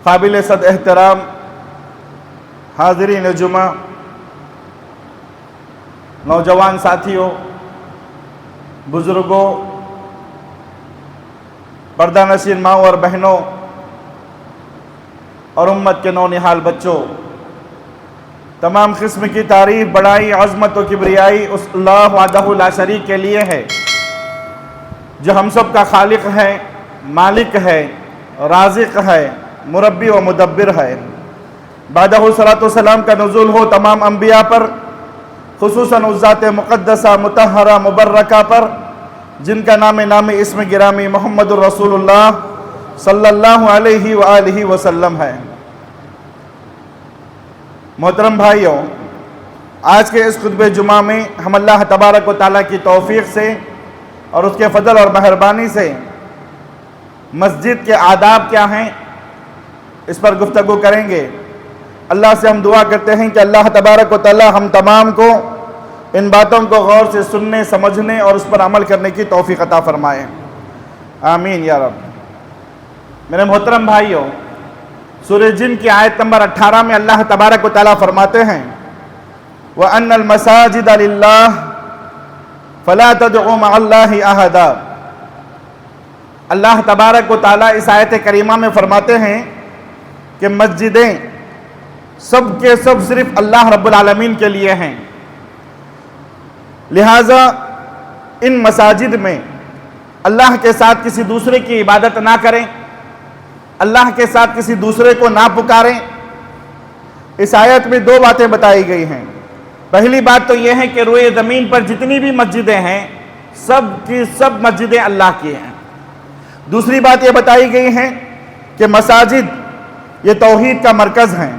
قابل صد احترام حاضرین جمعہ، نوجوان ساتھیوں، بزرگوں، پردہ نشین ماؤں اور بہنوں اور امت کے نونہال بچوں، تمام قسم کی تعریف، بڑائی، عظمت و کبریائی اس اللہ وحدہ لا شریک کے لیے ہے جو ہم سب کا خالق ہے، مالک ہے، رازق ہے، مربی و مدبر ہے۔ بعدہ صلاۃ والسلام کا نزول ہو تمام انبیاء پر، خصوصاً اس ذات مقدسہ مطہرہ مبرکہ پر جن کا نام اسم گرامی محمد الرسول اللہ صلی اللہ علیہ وآلہ وسلم ہے۔ محترم بھائیوں، آج کے اس خطبہ جمعہ میں ہم اللہ تبارک و تعالیٰ کی توفیق سے اور اس کے فضل اور مہربانی سے مسجد کے آداب کیا ہیں اس پر گفتگو کریں گے۔ اللہ سے ہم دعا کرتے ہیں کہ اللہ تبارک و تعالیٰ ہم تمام کو ان باتوں کو غور سے سننے، سمجھنے اور اس پر عمل کرنے کی توفیق عطا فرمائے، آمین یا رب۔ میرے محترم بھائیوں، سورہ جن کی آیت نمبر 18 میں اللہ تبارک و تعالیٰ فرماتے ہیں وَأَنَّ الْمَسَاجِدَ لِلَّهِ فَلَا تَدْعُوا مَعَ اللَّهِ أَحَدًا۔ اللہ تبارک و تعالیٰ اس آیت کریمہ میں فرماتے ہیں کہ مسجدیں سب کے سب صرف اللہ رب العالمین کے لیے ہیں، لہٰذا ان مساجد میں اللہ کے ساتھ کسی دوسرے کی عبادت نہ کریں، اللہ کے ساتھ کسی دوسرے کو نہ پکاریں۔ اس آیت میں دو باتیں بتائی گئی ہیں۔ پہلی بات تو یہ ہے کہ روئے زمین پر جتنی بھی مسجدیں ہیں سب کی سب مسجدیں اللہ کی ہیں۔ دوسری بات یہ بتائی گئی ہے کہ مساجد یہ توحید کا مرکز ہیں،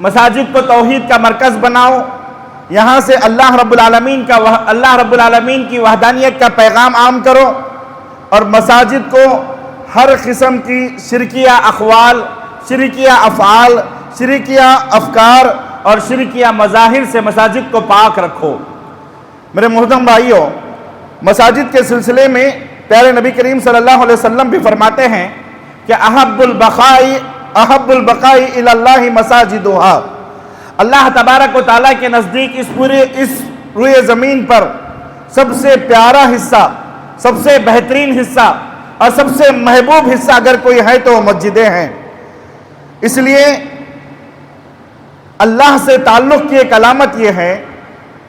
مساجد کو توحید کا مرکز بناؤ، یہاں سے اللہ رب العالمین کی وحدانیت کا پیغام عام کرو، اور مساجد کو ہر قسم کی شرکیہ اقوال، شرکیہ افعال، شرکیہ افکار اور شرکیہ مظاہر سے مساجد کو پاک رکھو۔ میرے محترم بھائیوں، مساجد کے سلسلے میں پیارے نبی کریم صلی اللہ علیہ وسلم بھی فرماتے ہیں کہ احب البقاء الی اللہ مساجدہا۔ اللہ تبارک و تعالیٰ کے نزدیک اس روئے زمین پر سب سے پیارا حصہ، سب سے بہترین حصہ اور سب سے محبوب حصہ اگر کوئی ہے تو وہ مسجدیں ہیں۔ اس لیے اللہ سے تعلق کی ایک علامت یہ ہے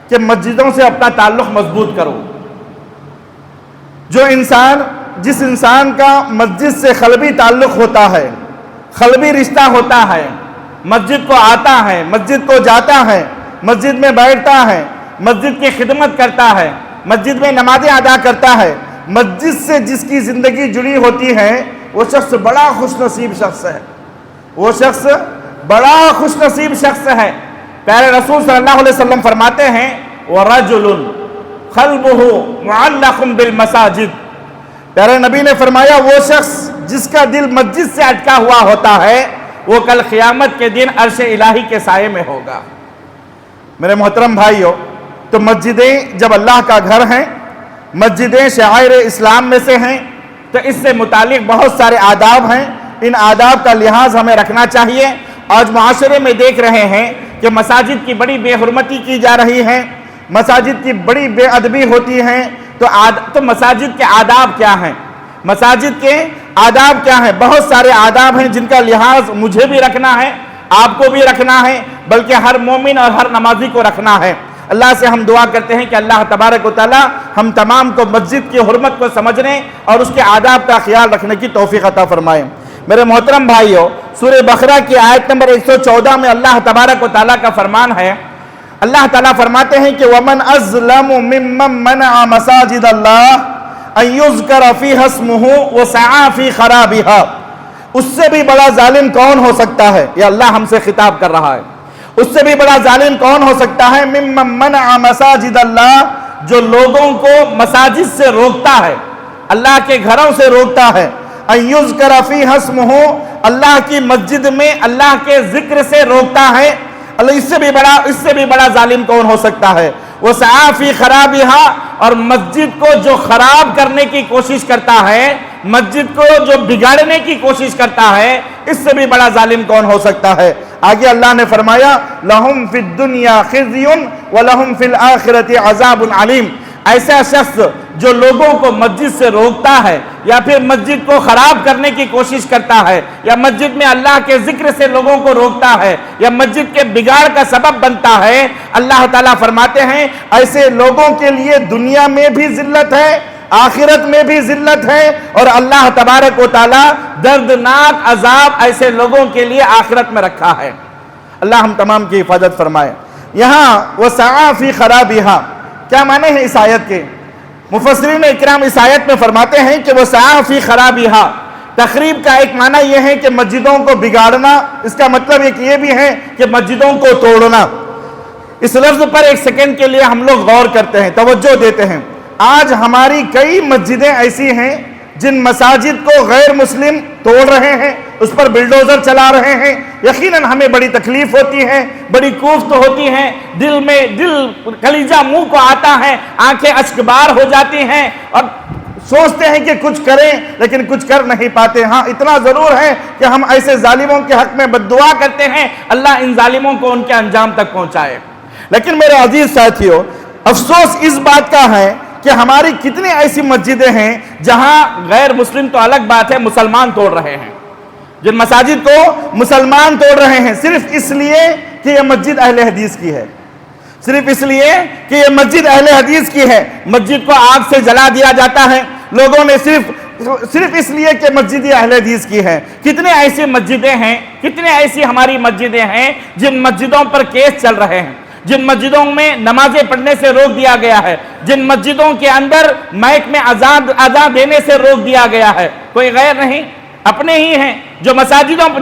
کہ مسجدوں سے اپنا تعلق مضبوط کرو۔ جس انسان کا مسجد سے قلبی تعلق ہوتا ہے، قلبی رشتہ ہوتا ہے، مسجد کو آتا ہے، مسجد کو جاتا ہے، مسجد میں بیٹھتا ہے، مسجد کی خدمت کرتا ہے، مسجد میں نمازیں ادا کرتا ہے، مسجد سے جس کی زندگی جڑی ہوتی ہے وہ شخص بڑا خوش نصیب شخص ہے، وہ شخص بڑا خوش نصیب شخص ہے۔ پیارے رسول صلی اللہ علیہ وسلم فرماتے ہیں وَرَجُلٌ قَلْبُهُ مُعَلَّقٌ بِالْمَسَاجِدِ۔ پیارے نبی نے فرمایا وہ شخص جس کا دل مسجد سے اٹکا ہوا ہوتا ہے وہ کل قیامت کے دن عرش الہی کے سائے میں ہوگا۔ میرے محترم بھائیوں، تو مسجدیں جب اللہ کا گھر ہیں، مسجدیں شعائر اسلام میں سے ہیں، تو اس سے متعلق بہت سارے آداب ہیں۔ ان آداب کا لحاظ ہمیں رکھنا چاہیے۔ آج معاشرے میں دیکھ رہے ہیں کہ مساجد کی بڑی بے حرمتی کی جا رہی ہے، مساجد کی بڑی بے ادبی ہوتی ہے۔ تو مساجد کے آداب کیا ہیں؟ مساجد کے آداب کیا ہیں؟ بہت سارے آداب ہیں جن کا لحاظ مجھے بھی رکھنا ہے، آپ کو بھی رکھنا ہے، بلکہ ہر مومن اور ہر نمازی کو رکھنا ہے۔ اللہ سے ہم دعا کرتے ہیں کہ اللہ تبارک و تعالی ہم تمام کو مسجد کی حرمت کو سمجھنے اور اس کے آداب کا خیال رکھنے کی توفیق عطا فرمائے۔ میرے محترم بھائیوں، سورہ بقرہ کی آیت نمبر 114 میں اللہ تبارک و تعالیٰ کا فرمان ہے، اللہ تعالیٰ فرماتے ہیں کہ وَمَنْ أَظْلَمُ مِمَّنْ مَنَعَ مَسَاجِدَ اللَّهِ أَنْ يُذْكَرَ فِيهَا اسْمُهُ وَسَعَىٰ فِي خَرَابِهَا۔ اس سے بھی بڑا ظالم کون ہو سکتا ہے؟ یہ اللہ ہم سے خطاب کر رہا ہے۔ اس سے بھی بڑا ظالم کون ہو سکتا ہے؟ مِمَّنْ مَنَعَ مَسَاجِدَ اللَّهِ، جو لوگوں کو مساجد سے روکتا ہے، اللہ کے گھروں سے روکتا ہے۔ أَنْ يُذْكَرَ فِيهَا اسْمُهُ، اللہ کی مسجد میں اللہ کے ذکر سے روکتا ہے۔ اللہ اس سے بھی بڑا ظالم کون ہو سکتا ہے؟ وَسَعَىٰ فِي خَرَابِهَا، اور مسجد کو جو خراب کرنے کی کوشش کرتا ہے مسجد کو جو بگاڑنے کی کوشش کرتا ہے، اس سے بھی بڑا ظالم کون ہو سکتا ہے؟ آگے اللہ نے فرمایا لَهُمْ فِي الدُّنْيَا خِزْيٌ وَلَهُمْ فِي الْآخِرَةِ عَذَابٌ عَلِيمٌ۔ ایسا شخص جو لوگوں کو مسجد سے روکتا ہے یا پھر مسجد کو خراب کرنے کی کوشش کرتا ہے یا مسجد میں اللہ کے ذکر سے لوگوں کو روکتا ہے یا مسجد کے بگاڑ کا سبب بنتا ہے، اللہ تعالیٰ فرماتے ہیں ایسے لوگوں کے لیے دنیا میں بھی ذلت ہے، آخرت میں بھی ذلت ہے، اور اللہ تبارک و تعالیٰ دردناک عذاب ایسے لوگوں کے لیے آخرت میں رکھا ہے۔ اللہ ہم تمام کی حفاظت فرمائے۔ یہاں وَسَعَى فِي خَرَابِهَا کیا معنی ہے اس آیت کے؟ مفسرین اکرام اس آیت میں فرماتے ہیں کہ وَسَعَى فِي خَرَابِهَا تخریب کا ایک معنی یہ ہے کہ مسجدوں کو بگاڑنا، اس کا مطلب ایک یہ بھی ہے کہ مسجدوں کو توڑنا۔ اس لفظ پر ایک سیکنڈ کے لیے ہم لوگ غور کرتے ہیں، توجہ دیتے ہیں۔ آج ہماری کئی مسجدیں ایسی ہیں جن مساجد کو غیر مسلم توڑ رہے ہیں، اس پر بلڈوزر چلا رہے ہیں۔ یقیناً ہمیں بڑی تکلیف ہوتی ہے، بڑی کوفت ہوتی ہے، دل کلیجہ منہ کو آتا ہے، آنکھیں اشکبار ہو جاتی ہیں اور سوچتے ہیں کہ کچھ کریں لیکن کچھ کر نہیں پاتے۔ ہاں اتنا ضرور ہے کہ ہم ایسے ظالموں کے حق میں بددعا کرتے ہیں، اللہ ان ظالموں کو ان کے انجام تک پہنچائے۔ لیکن میرے عزیز ساتھیو، افسوس اس بات کا ہے کہ ہماری کتنی ایسی مسجدیں ہیں جہاں غیر مسلم تو الگ بات ہے، مسلمان توڑ رہے ہیں، جن مساجد کو مسلمان توڑ رہے ہیں صرف اس لیے کہ یہ مسجد اہل حدیث کی ہے، صرف اس لیے کہ یہ مسجد اہل حدیث کی ہے۔ مسجد کو آگ سے جلا دیا جاتا ہے لوگوں نے صرف اس لیے کہ مسجد اہل حدیث کی ہے۔ کتنے ایسی مسجدیں ہیں، کتنے ایسی ہماری مسجدیں ہیں جن مسجدوں پر کیس چل رہے ہیں، جن مسجدوں میں نمازیں پڑھنے سے روک دیا گیا ہے، جن مسجدوں کے اندر مائک میں اذان دینے سے روک دیا گیا ہے۔ کوئی غیر نہیں، اپنے ہی ہیں جو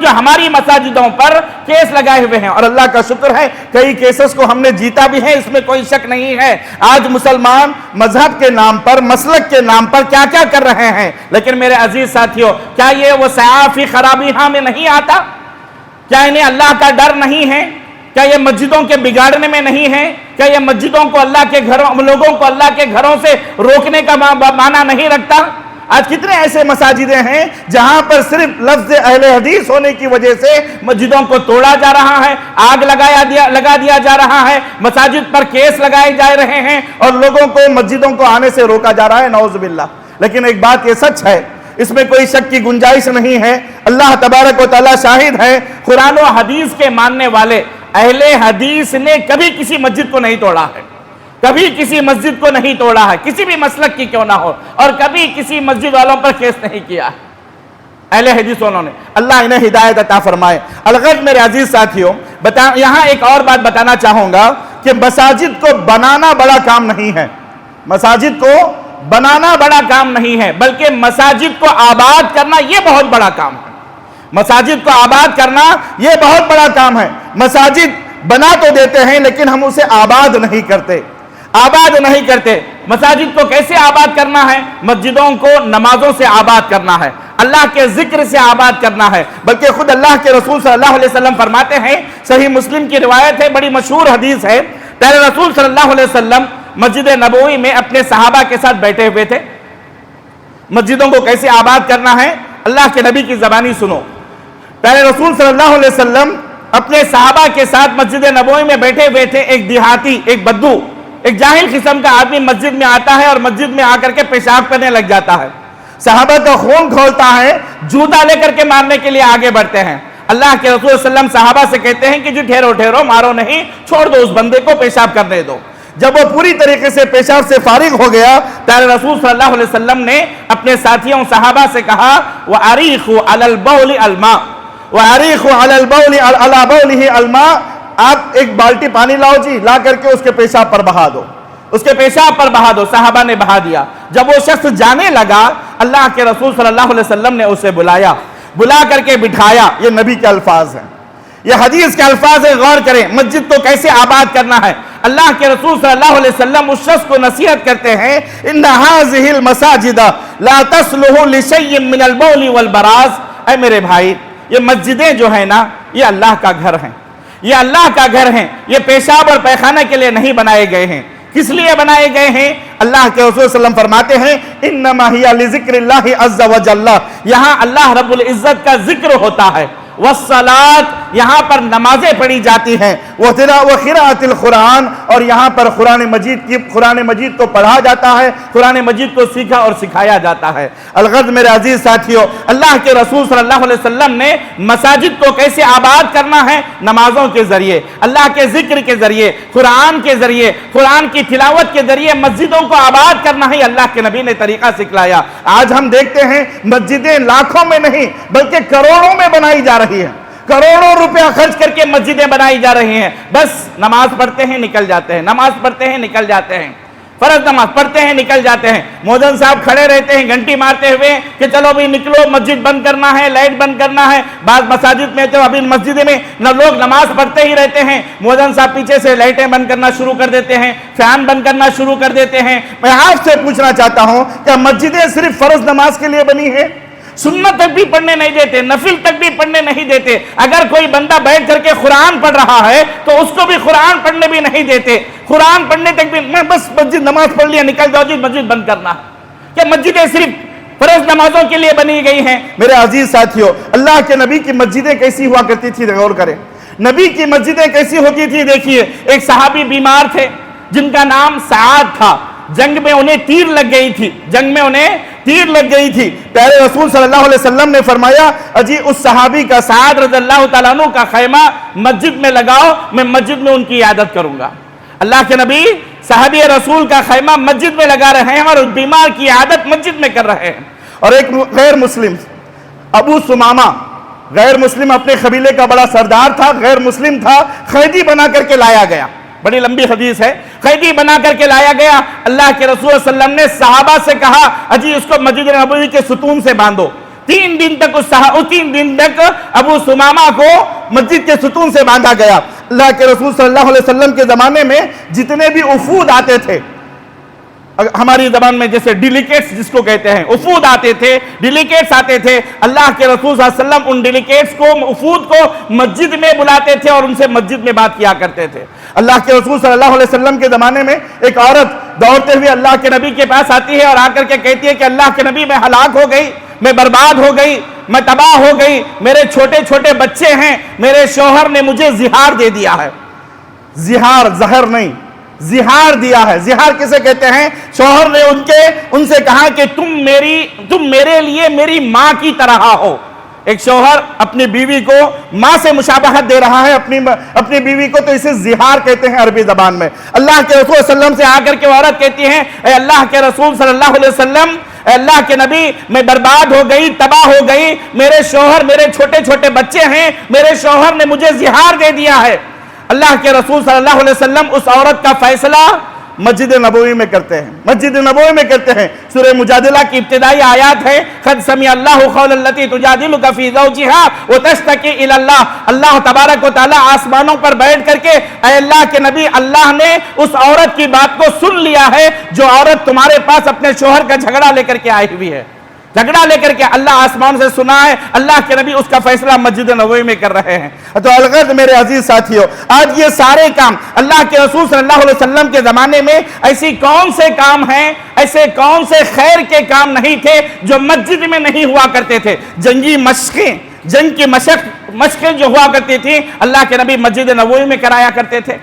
ہماری مساجدوں پر کیس لگائے ہوئے ہیں، اور اللہ کا شکر ہے کئی کیسز کو ہم نے جیتا بھی ہے، اس میں کوئی شک نہیں ہے۔ آج مسلمان مذہب کے نام پر، مسلک کے نام پر کیا کیا کر رہے ہیں، لیکن میرے عزیز ساتھیوں کیا یہ وَسَعَى فِي خَرَابِهَا میں نہیں آتا؟ کیا انہیں اللہ کا ڈر نہیں ہے؟ کیا یہ مسجدوں کے بگاڑنے میں نہیں ہے؟ کیا یہ مسجدوں کو لوگوں کو اللہ کے گھروں سے روکنے کا معنی نہیں رکھتا؟ آج کتنے ایسے مساجدیں ہیں جہاں پر صرف لفظ اہل حدیث ہونے کی وجہ سے مسجدوں کو توڑا جا رہا ہے، آگ لگا دیا جا رہا ہے، مساجد پر کیس لگائے جا رہے ہیں اور لوگوں کو مسجدوں کو آنے سے روکا جا رہا ہے، نعوذ باللہ۔ لیکن ایک بات یہ سچ ہے، اس میں کوئی شک کی گنجائش نہیں ہے، اللہ تبارک و تعالیٰ شاہد ہے، قرآن و حدیث کے ماننے والے اہل حدیث نے کبھی کسی مسجد کو نہیں توڑا ہے، کبھی کسی مسجد کو نہیں توڑا ہے، کسی بھی مسلک کی کیوں نہ ہو، اور کبھی کسی مسجد والوں پر کیس نہیں کیا ہے اہل حدیث والوں نے۔ اللہ انہیں ہدایت عطا فرمائے۔ الغرض میرے عزیز ساتھیوں، یہاں ایک اور بات بتانا چاہوں گا کہ مساجد کو بنانا بڑا کام نہیں ہے، مساجد کو بنانا بڑا کام نہیں ہے، بلکہ مساجد کو آباد کرنا یہ بہت بڑا کام ہے۔ مساجد کو آباد کرنا یہ بہت بڑا کام ہے۔ مساجد بنا تو دیتے ہیں لیکن ہم اسے آباد نہیں کرتے، آباد نہیں کرتے۔ مساجد کو کیسے آباد کرنا ہے؟ مسجدوں کو نمازوں سے آباد کرنا ہے، اللہ کے ذکر سے آباد کرنا ہے، بلکہ خود اللہ کے رسول صلی اللہ علیہ وسلم فرماتے ہیں، صحیح مسلم کی روایت ہے، بڑی مشہور حدیث ہے، پیارے رسول صلی اللہ علیہ وسلم مسجد نبوی میں اپنے صحابہ کے ساتھ بیٹھے ہوئے تھے۔ مسجدوں کو کیسے آباد کرنا ہے اللہ کے نبی کی زبانی سنو۔ پیارے رسول صلی اللہ علیہ وسلم اپنے صحابہ کے ساتھ مسجد نبوی میں بیٹھے ہوئے تھے۔ ایک دیہاتی، ایک بدو، ایک جاہل قسم کا آدمی مسجد میں آتا ہے اور مسجد میں آ کر کے پیشاب کرنے لگ جاتا ہے۔ صحابہ کا خون کھولتا ہے، جوتا لے کر کے مارنے کے لیے آگے بڑھتے ہیں۔ اللہ کے رسول صلی اللہ علیہ وسلم صحابہ سے کہتے ہیں کہ جی ٹھہرو ٹھہرو، مارو نہیں، چھوڑ دو اس بندے کو، پیشاب کرنے دو۔ جب وہ پوری طریقے سے پیشاب سے فارغ ہو گیا، پیارے رسول صلی اللہ علیہ وسلم نے اپنے ساتھیوں صحابہ سے کہا وَأَرِيخُ عَلَى الْبَوْلِ الْمَاءِ وَأَرِيخُ عَلَى الْبَوْلِ عَلَى بَوْلِهِ الْمَاءِ، آپ ایک بالٹی پانی لاؤ جی، لا کر کے اس کے پیشاب پر بہا دو، اس کے پیشاب پر بہا دو۔ صحابہ نے بہا دیا۔ جب وہ شخص جانے لگا، اللہ کے رسول صلی اللہ علیہ وسلم نے اسے بلا کر کے بٹھایا۔ یہ نبی کے الفاظ ہیں، یہ حدیث کے الفاظ ہیں، غور کریں۔ مسجد کو کیسے آباد کرنا ہے، اللہ کے رسول صلی اللہ علیہ وسلم اس شخص کو نصیحت کرتے ہیں، ان هذه المساجد لا تصلح لشيء من البول والبراز۔ اے میرے بھائی، یہ مسجدیں جو ہیں نا، یہ اللہ کا گھر ہیں، یہ اللہ کا گھر ہیں، یہ پیشاب اور پیخانہ کے لیے نہیں بنائے گئے ہیں۔ کس لیے بنائے گئے ہیں؟ اللہ کے رسول صلی اللہ علیہ وسلم فرماتے ہیں انما ہی لذکر اللہ عز وجل، یہاں اللہ رب العزت کا ذکر ہوتا ہے، والصلاۃ یہاں پر نمازیں پڑھی جاتی ہیں، وقراءۃ القرآن اور یہاں پر قرآن مجید کو پڑھا جاتا ہے، قرآن مجید کو سیکھا اور سکھایا جاتا ہے۔ الغرض میرے عزیز ساتھیو، اللہ کے رسول صلی اللہ علیہ وسلم نے مساجد کو کیسے آباد کرنا ہے؟ نمازوں کے ذریعے، اللہ کے ذکر کے ذریعے، قرآن کے ذریعے، قرآن کی تلاوت کے ذریعے مسجدوں کو آباد کرنا ہے، اللہ کے نبی نے طریقہ سکھلایا۔ آج ہم دیکھتے ہیں مسجدیں لاکھوں میں نہیں بلکہ کروڑوں میں بنائی جا رہی ہیں، کروڑوں روپیہ خرچ کر کے مسجدیں بنائی جا رہی ہیں، بس نماز پڑھتے ہیں نکل جاتے ہیں، نماز پڑھتے ہیں نکل جاتے ہیں، فرض نماز پڑھتے ہیں نکل جاتے ہیں، مؤذن صاحب کھڑے رہتے ہیں گھنٹی مارتے ہوئے کہ چلو بھی نکلو، مسجد بند کرنا ہے، لائٹ بند کرنا ہے۔ بعض مساجد میں تو ابھی مسجد میں لوگ نماز پڑھتے ہی رہتے ہیں، مؤذن صاحب پیچھے سے لائٹیں بند کرنا شروع کر دیتے ہیں، فین بند کرنا شروع کر دیتے ہیں۔ میں آپ سے پوچھنا چاہتا ہوں کیا مسجدیں صرف فرض نماز کے لیے بنی ہیں؟ سنت تک بھی پڑھنے نہیں دیتے، نفل تک بھی پڑھنے نہیں دیتے۔ اگر کوئی بندہ بیٹھ کر کے قرآن پڑھ رہا ہے تو اس کو بھی قرآن پڑھنے بھی نہیں دیتے، قرآن پڑھنے تک بھی، میں بس مسجد نماز پڑھ لیا نکل جاؤ جی مسجد بند کرنا۔ کیا مسجدیں صرف فرض نمازوں کے لیے بنی گئی ہیں؟ میرے عزیز ساتھیو، اللہ کے نبی کی مسجدیں کیسی ہوا کرتی تھی غور کریں، نبی کی مسجدیں کیسی ہوتی تھی؟ دیکھیے، ایک صحابی بیمار تھے جن کا نام سعد تھا، جنگ میں انہیں تیر لگ گئی تھی، جنگ میں انہیں تیر لگ گئی تھی۔ پیارے رسول صلی اللہ علیہ وسلم نے فرمایا اجی اس صحابی کا، سعد رضی اللہ تعالیٰ عنہ کا خیمہ مسجد میں لگاؤ، میں مسجد میں ان کی عیادت کروں گا۔ اللہ کے نبی صحابی رسول کا خیمہ مسجد میں لگا رہے ہیں اور اس بیمار کی عیادت مسجد میں کر رہے ہیں۔ اور ایک غیر مسلم ابو سمامہ، غیر مسلم اپنے قبیلے کا بڑا سردار تھا، غیر مسلم تھا، قیدی بنا کر کے لایا گیا، بڑی لمبی حدیث ہے، قیدی بنا کر کے لایا گیا۔ اللہ کے رسول صلی اللہ علیہ وسلم نے صحابہ سے کہا اجی اس کو مسجد نبوی کے ستون سے باندھو۔ 3 دن تک ابو سمامہ کو مسجد کے ستون سے باندھا گیا۔ اللہ کے رسول صلی اللہ علیہ وسلم کے زمانے میں جتنے بھی وفود آتے تھے، ہماری زبان میں جیسے ڈیلیگیٹس جس کو کہتے ہیں، وفود آتے تھے، ڈیلیگیٹس آتے تھے، اللہ کے رسول صلی اللہ علیہ وسلم ان ڈیلیگیٹس کو، وفود کو مسجد میں بلاتے تھے اور ان سے مسجد میں بات کیا کرتے تھے۔ اللہ کے رسول صلی اللہ علیہ وسلم کے زمانے میں ایک عورت دوڑتے ہوئے اللہ کے نبی کے پاس آتی ہے اور آ کر کے کہتی ہے کہ اللہ کے نبی میں ہلاک ہو گئی، میں برباد ہو گئی، میں تباہ ہو گئی، میرے چھوٹے چھوٹے بچے ہیں، میرے شوہر نے مجھے زہار دے دیا ہے۔ زہار زہر نہیں، زہار دیا ہے۔ زہار کسے کہتے ہیں؟ شوہر نے ان سے کہا کہ تم میرے لیے میری ماں کی طرح ہو۔ ایک شوہر اپنی بیوی کو ماں سے مشابہت دے رہا ہے، اپنی بیوی کو، تو اسے زہار کہتے ہیں عربی زبان میں۔ اللہ کے رسول صلی اللہ علیہ وسلم سے آ کر کے عورت کہتی ہے اے اللہ کے رسول صلی اللہ علیہ وسلم، اے اللہ کے نبی، میں برباد ہو گئی، تباہ ہو گئی، میرے شوہر، میرے چھوٹے چھوٹے بچے ہیں، میرے شوہر نے مجھے زہار دے دیا ہے۔ اللہ کے رسول صلی اللہ علیہ وسلم اس عورت کا فیصلہ مسجد نبوی میں کرتے ہیں، مسجد نبوی میں کرتے ہیں۔ سورہ مجادلہ کی ابتدائی آیات ہے قد سمع اللہ قول التی تجادلک فی زوجها وتشتکی الی اللہ۔ اللہ تبارک و تعالی آسمانوں پر بیٹھ کر کے اے اللہ کے نبی، اللہ نے اس عورت کی بات کو سن لیا ہے جو عورت تمہارے پاس اپنے شوہر کا جھگڑا لے کر کے آئی ہوئی ہے، جھگڑا لے کر کے اللہ آسمان سے سنا ہے، اللہ کے نبی اس کا فیصلہ مسجد نبوی میں کر رہے ہیں۔ تو الغرض میرے عزیز ساتھیو، آج یہ سارے کام اللہ کے رسول صلی اللہ علیہ وسلم کے زمانے میں ایسی کون سے کام ہیں، ایسے کون سے خیر کے کام نہیں تھے جو مسجد میں نہیں ہوا کرتے تھے؟ جنگی مشقیں، جنگ کی مشقیں جو ہوا کرتی تھی اللہ کے نبی مسجد نبوی میں کرایا کرتے تھے۔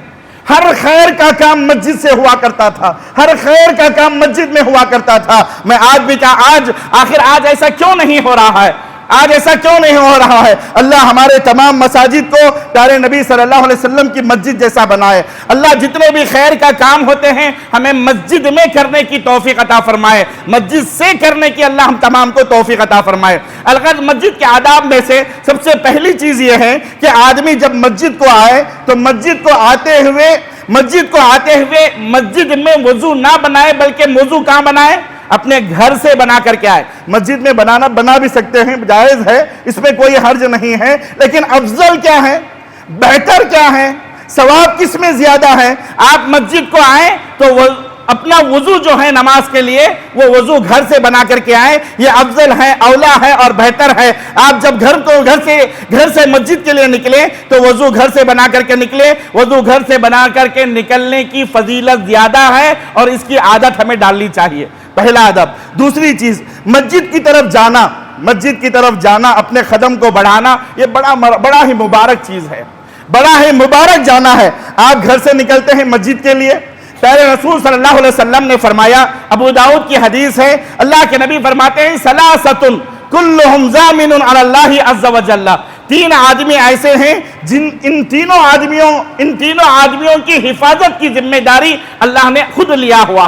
ہر خیر کا کام مسجد سے ہوا کرتا تھا، ہر خیر کا کام مسجد میں ہوا کرتا تھا۔ میں آج بھی آج ایسا کیوں نہیں ہو رہا ہے؟ آج ایسا کیوں نہیں ہو رہا ہے؟ اللہ ہمارے تمام مساجد کو پیارے نبی صلی اللہ علیہ وسلم کی مسجد جیسا بنائے۔ اللہ جتنے بھی خیر کا کام ہوتے ہیں ہمیں مسجد میں کرنے کی توفیق عطا فرمائے، مسجد سے کرنے کی اللہ ہم تمام کو توفیق عطا فرمائے۔ الغرض مسجد کے آداب میں سے سب سے پہلی چیز یہ ہے کہ آدمی جب مسجد کو آئے تو مسجد کو آتے ہوئے مسجد میں وضو نہ بنائے بلکہ وضو کہاں بنائے؟ اپنے گھر سے بنا کر کے آئے۔ مسجد میں بنا بھی سکتے ہیں، جائز ہے، اس میں کوئی حرج نہیں ہے، لیکن افضل کیا ہے، بہتر کیا ہے، ثواب کس میں زیادہ ہے؟ آپ مسجد کو آئیں تو اپنا وضو جو ہے نماز کے لیے وہ وضو گھر سے بنا کر کے آئیں، یہ افضل ہے، اولا ہے اور بہتر ہے۔ آپ جب گھر سے مسجد کے لیے نکلیں تو وضو گھر سے بنا کر کے نکلیں۔ وضو گھر سے بنا کر کے نکلنے کی فضیلت زیادہ ہے اور اس کی عادت ہمیں ڈالنی چاہیے، پہلا ادب۔ دوسری چیز، مسجد کی طرف جانا، اپنے قدم کو بڑھانا، یہ بڑا ہی مبارک چیز ہے، بڑا ہی مبارک جانا ہے۔ آپ گھر سے نکلتے ہیں مسجد کے لیے، پیارے رسول صلی اللہ علیہ وسلم نے فرمایا، ابو داؤد کی حدیث ہے، اللہ کے نبی فرماتے ہیں ثلاثۃ کلہم ضامن علی اللہ عز وجل، تین آدمی ایسے ہیں ان تینوں آدمیوں کی حفاظت کی ذمہ داری اللہ نے خود لیا ہوا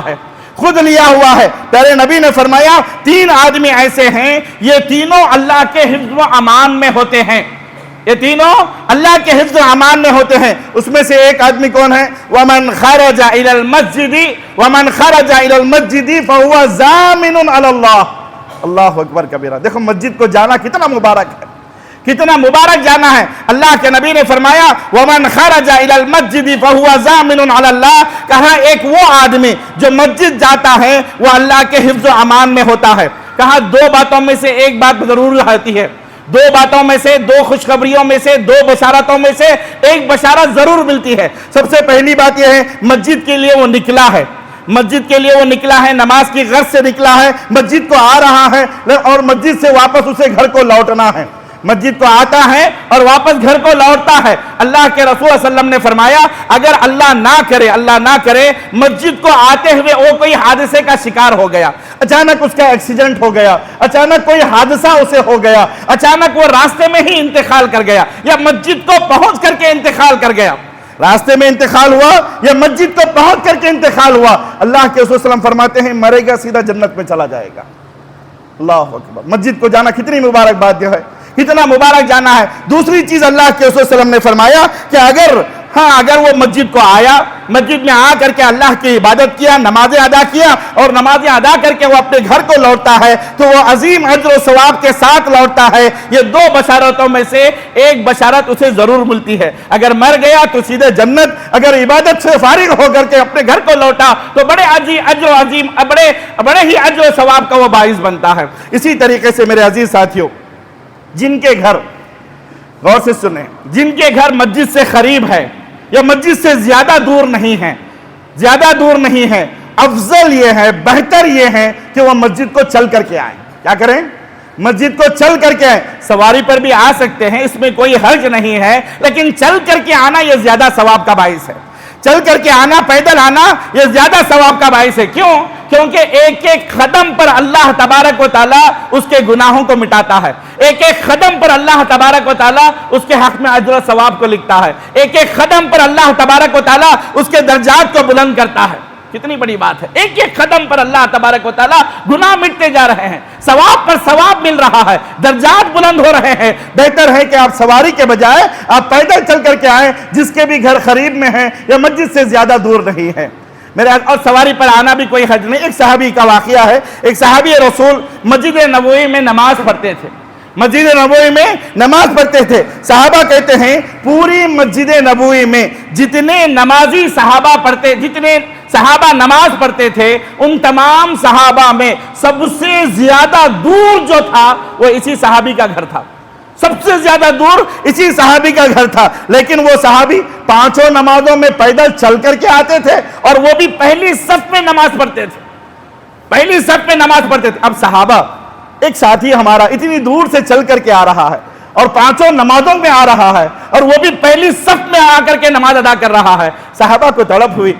ہے۔ پیارے نبی نے فرمایا تین آدمی ایسے ہیں، یہ تینوں اللہ کے حفظ و امان میں ہوتے ہیں، یہ تینوں اللہ کے حفظ و امان میں ہوتے ہیں۔ اس میں سے ایک آدمی کون ہے؟ وَمَنْ خَرَجَ إِلَى الْمَسْجِدِ فَهُوَ ضَامِنٌ عَلَى اللَّهِ۔ اللہ اکبر کبیرہ۔ دیکھو مسجد کو جانا کتنا مبارک ہے، کتنا مبارک جانا ہے۔ اللہ کے نبی نے فرمایا وَمَنْ خَرَجَ إِلَى الْمَسْجِدِ فَهُوَ ضَامِنٌ عَلَى اللَّهِ، کہا ایک وہ آدمی جو مسجد جاتا ہے وہ اللہ کے حفظ و امان میں ہوتا ہے۔ کہا دو باتوں میں سے ایک بات ضرور رہتی ہے، دو باتوں میں سے، دو خوشخبریوں میں سے، دو بشارتوں میں سے ایک بشارت ضرور ملتی ہے۔ سب سے پہلی بات یہ ہے مسجد کے لیے وہ نکلا ہے، نماز کی غرض سے نکلا ہے، مسجد کو آ رہا ہے اور مسجد سے واپس اسے گھر کو لوٹنا ہے، مسجد کو آتا ہے اور واپس گھر کو لوٹتا ہے۔ اللہ کے رسول صلی اللہ علیہ وسلم نے فرمایا اگر اللہ نہ کرے مسجد کو آتے ہوئے وہ کوئی حادثے کا شکار ہو گیا، اچانک اس کا ایکسیڈنٹ ہو گیا، اچانک کوئی حادثہ اسے ہو گیا، اچانک وہ راستے میں ہی انتقال کر گیا یا مسجد کو پہنچ کر کے انتقال کر گیا، راستے میں انتقال ہوا یا مسجد کو پہنچ کر کے انتقال ہوا، اللہ کے رسول صلی اللہ علیہ وسلم فرماتے ہیں مرے گا سیدھا جنت میں چلا جائے گا۔ اللہ اکبر۔ مسجد کو جانا کتنی مبارک بات ہے، کتنا مبارک جانا ہے۔ دوسری چیز اللہ کے رسول صلی اللہ علیہ وسلم نے فرمایا کہ اگر وہ مسجد کو آیا، مسجد میں آ کر کے اللہ کی عبادت کیا، نمازیں ادا کیا اور نمازیں ادا کر کے وہ اپنے گھر کو لوٹتا ہے تو وہ عظیم اجر و ثواب کے ساتھ لوٹتا ہے۔ یہ دو بشارتوں میں سے ایک بشارت اسے ضرور ملتی ہے، اگر مر گیا تو سیدھے جنت، اگر عبادت سے فارغ ہو کر کے اپنے گھر کو لوٹا تو بڑے ہی اجر و ثواب کا وہ باعث بنتا ہے۔ اسی طریقے سے میرے عزیز ساتھیوں، جن کے گھر، غور سے سنیں، جن کے گھر مسجد سے قریب ہے یا مسجد سے زیادہ دور نہیں ہے، افضل یہ ہے، بہتر یہ ہے کہ وہ مسجد کو چل کر کے آئیں۔ کیا کریں؟ مسجد کو چل کر کے آئیں۔ سواری پر بھی آ سکتے ہیں، اس میں کوئی حرج نہیں ہے، لیکن چل کر کے آنا یہ زیادہ ثواب کا باعث ہے، چل کر کے آنا، پیدل آنا یہ زیادہ ثواب کا باعث ہے۔ کیونکہ ایک ایک قدم پر اللہ تبارک و تعالیٰ اس کے گناہوں کو مٹاتا ہے، ایک ایک قدم پر اللہ تبارک و تعالیٰ اس کے حق میں اجر و ثواب کو لکھتا ہے، ایک ایک قدم پر اللہ تبارک و تعالیٰ اس کے درجات کو بلند کرتا ہے۔ کتنی بڑی بات ہے، ایک ایک قدم پر اللہ تبارک و تعالیٰ گناہ مٹتے جا رہے ہیں، ثواب پر ثواب مل رہا ہے، درجات بلند ہو رہے ہیں۔ بہتر ہے کہ آپ سواری کے بجائے آپ پیدل چل کر کے آئیں، جس کے بھی گھر قریب میں ہے یا مسجد سے زیادہ دور نہیں ہے۔ اور سواری پر آنا بھی کوئی حرج نہیں۔ ایک صحابی کا واقعہ ہے، ایک صحابی رسول مسجد نبوی میں نماز پڑھتے تھے، صحابہ کہتے ہیں پوری مسجد نبوی میں جتنے صحابہ نماز پڑھتے تھے ان تمام صحابہ میں سب سے زیادہ دور جو تھا وہ اسی صحابی کا گھر تھا، سب سے زیادہ دور اسی صحابی کا گھر تھا، لیکن وہ صحابی پانچوں نمازوں میں پیدل چل کر کے آتے تھے اور وہ بھی پہلی صف میں نماز پڑھتے تھے۔ اب صحابہ، ایک ساتھی ہمارا اتنی دور سے چل کر کے آ رہا ہے اور پانچوں نمازوں میں آ رہا ہے اور وہ بھی پہلی صف میں آ کر کے نماز ادا کر رہا ہے۔ صحابہ کو تڑپ ہوئی،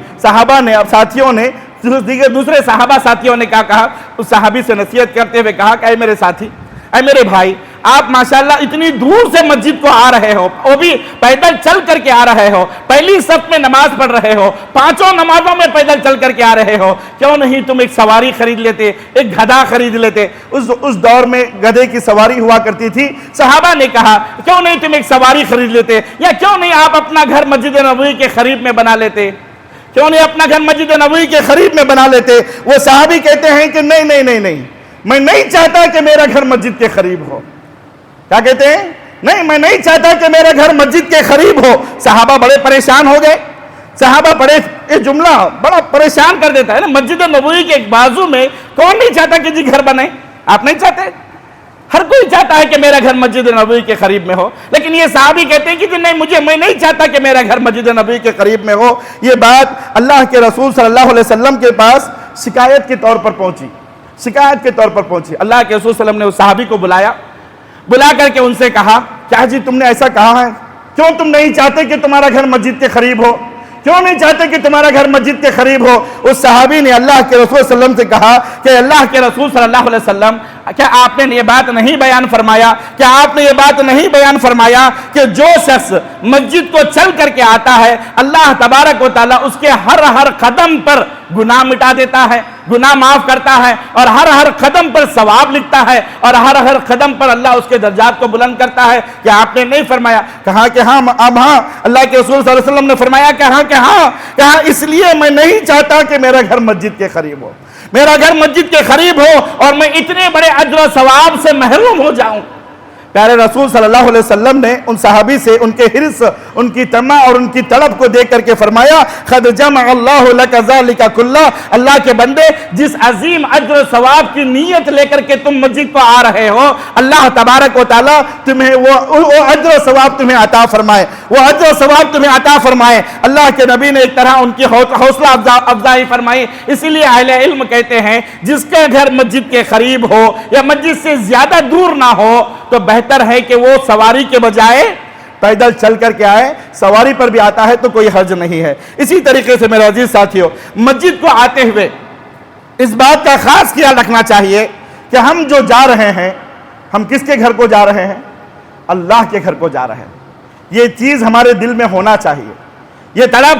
دوسرے صحابہ ساتھیوں نے کیا کہا، اس صحابی سے نصیحت کرتے ہوئے کہا کہ اے میرے ساتھی، اے میرے بھائی، آپ ماشاءاللہ اتنی دور سے مسجد کو آ رہے ہو، وہ بھی پیدل چل کر کے آ رہے ہو، پہلی صف میں نماز پڑھ رہے ہو، پانچوں نمازوں میں پیدل چل کر کے آ رہے ہو، کیوں نہیں تم ایک سواری خرید لیتے، ایک گدھا خرید لیتے؟ اس دور میں گدھے کی سواری ہوا کرتی تھی۔ صحابہ نے کہا کیوں نہیں تم ایک سواری خرید لیتے، یا کیوں نہیں آپ اپنا گھر مسجد نبوی کے قریب میں بنا لیتے، وہ صحابی کہتے ہیں کہ نہیں، میں نہیں چاہتا کہ میرا گھر مسجد کے قریب ہو۔ کیا کہتے ہیں؟ نہیں، میں نہیں چاہتا کہ میرا گھر مسجد کے قریب ہو۔ صحابہ بڑے پریشان ہو گئے، صحابہ پڑھے یہ جملہ بڑا پریشان کر دیتا ہے نا. مسجد نبوی کے ایک بازو میں کون نہیں چاہتا کہ جی گھر بنے؟ آپ نہیں چاہتے؟ ہر کوئی چاہتا ہے کہ میرا گھر مسجد نبوی کے قریب میں ہو. لیکن یہ صحابی کہتے ہیں کہ نہیں، میں نہیں چاہتا کہ میرا گھر مسجد نبوی کے قریب میں ہو. یہ بات اللہ کے رسول صلی اللہ علیہ وسلم کے پاس شکایت کے طور پر پہنچی. اللہ کے رسول صلی اللہ علیہ وسلم نے اس صحابی کو بلا کر کے ان سے کہا، کیا جی تم نے ایسا کہا ہے؟ کیوں تم نہیں چاہتے کہ تمہارا گھر مسجد کے قریب ہو؟ کیوں نہیں چاہتے کہ تمہارا گھر مسجد کے قریب ہو؟ اس صحابی نے اللہ کے رسول صلی اللہ علیہ وسلم سے کہا کہ اللہ کے رسول صلی اللہ علیہ وسلم، کیا آپ نے یہ بات نہیں بیان فرمایا کہ جو شخص مسجد کو چل کر کے آتا ہے اللہ تبارک و تعالیٰ اس کے ہر قدم پر گناہ مٹا دیتا ہے، گناہ معاف کرتا ہے، اور ہر قدم پر ثواب لکھتا ہے، اور ہر قدم پر اللہ اس کے درجات کو بلند کرتا ہے؟ کیا آپ نے نہیں فرمایا؟ کہا کہ ہاں. اب ہاں، اللہ کے رسول صلی اللہ علیہ وسلم نے فرمایا کہ ہاں اس لیے میں نہیں چاہتا کہ میرا گھر مسجد کے قریب ہو، میرا گھر مسجد کے قریب ہو اور میں اتنے بڑے اجر و ثواب سے محروم ہو جاؤں. پیارے رسول صلی اللہ علیہ وسلم نے ان صحابی سے ان کے حرص، ان کی طمع اور ان کی طلب کو دیکھ کر کے فرمایا، قد جمع اللہ لک ذلک کلہ، اللہ کے بندے جس عظیم اجر و ثواب کی نیت لے کر کے تم مسجد کو آ رہے ہو، اللہ تبارک و تعالیٰ تمہیں وہ اجر و ثواب تمہیں عطا فرمائے، اللہ کے نبی نے ایک طرح ان کی حوصلہ افزائی فرمائی. اسی لیے اہل علم کہتے ہیں جس کا گھر مسجد کے قریب ہو یا مسجد سے زیادہ دور نہ ہو تو بہتر ہے کہ وہ سواری کے بجائے پیدل چل کر کے آئے. سواری پر بھی آتا ہے تو کوئی حرج نہیں ہے. اسی طریقے سے میرے عزیز ساتھیوں، مسجد کو آتے ہوئے اس بات کا خاص خیال رکھنا چاہیے کہ ہم جو جا رہے ہیں، ہم کس کے گھر کو جا رہے ہیں؟ اللہ کے گھر کو جا رہے ہیں. یہ چیز ہمارے دل میں ہونا چاہیے، یہ طلب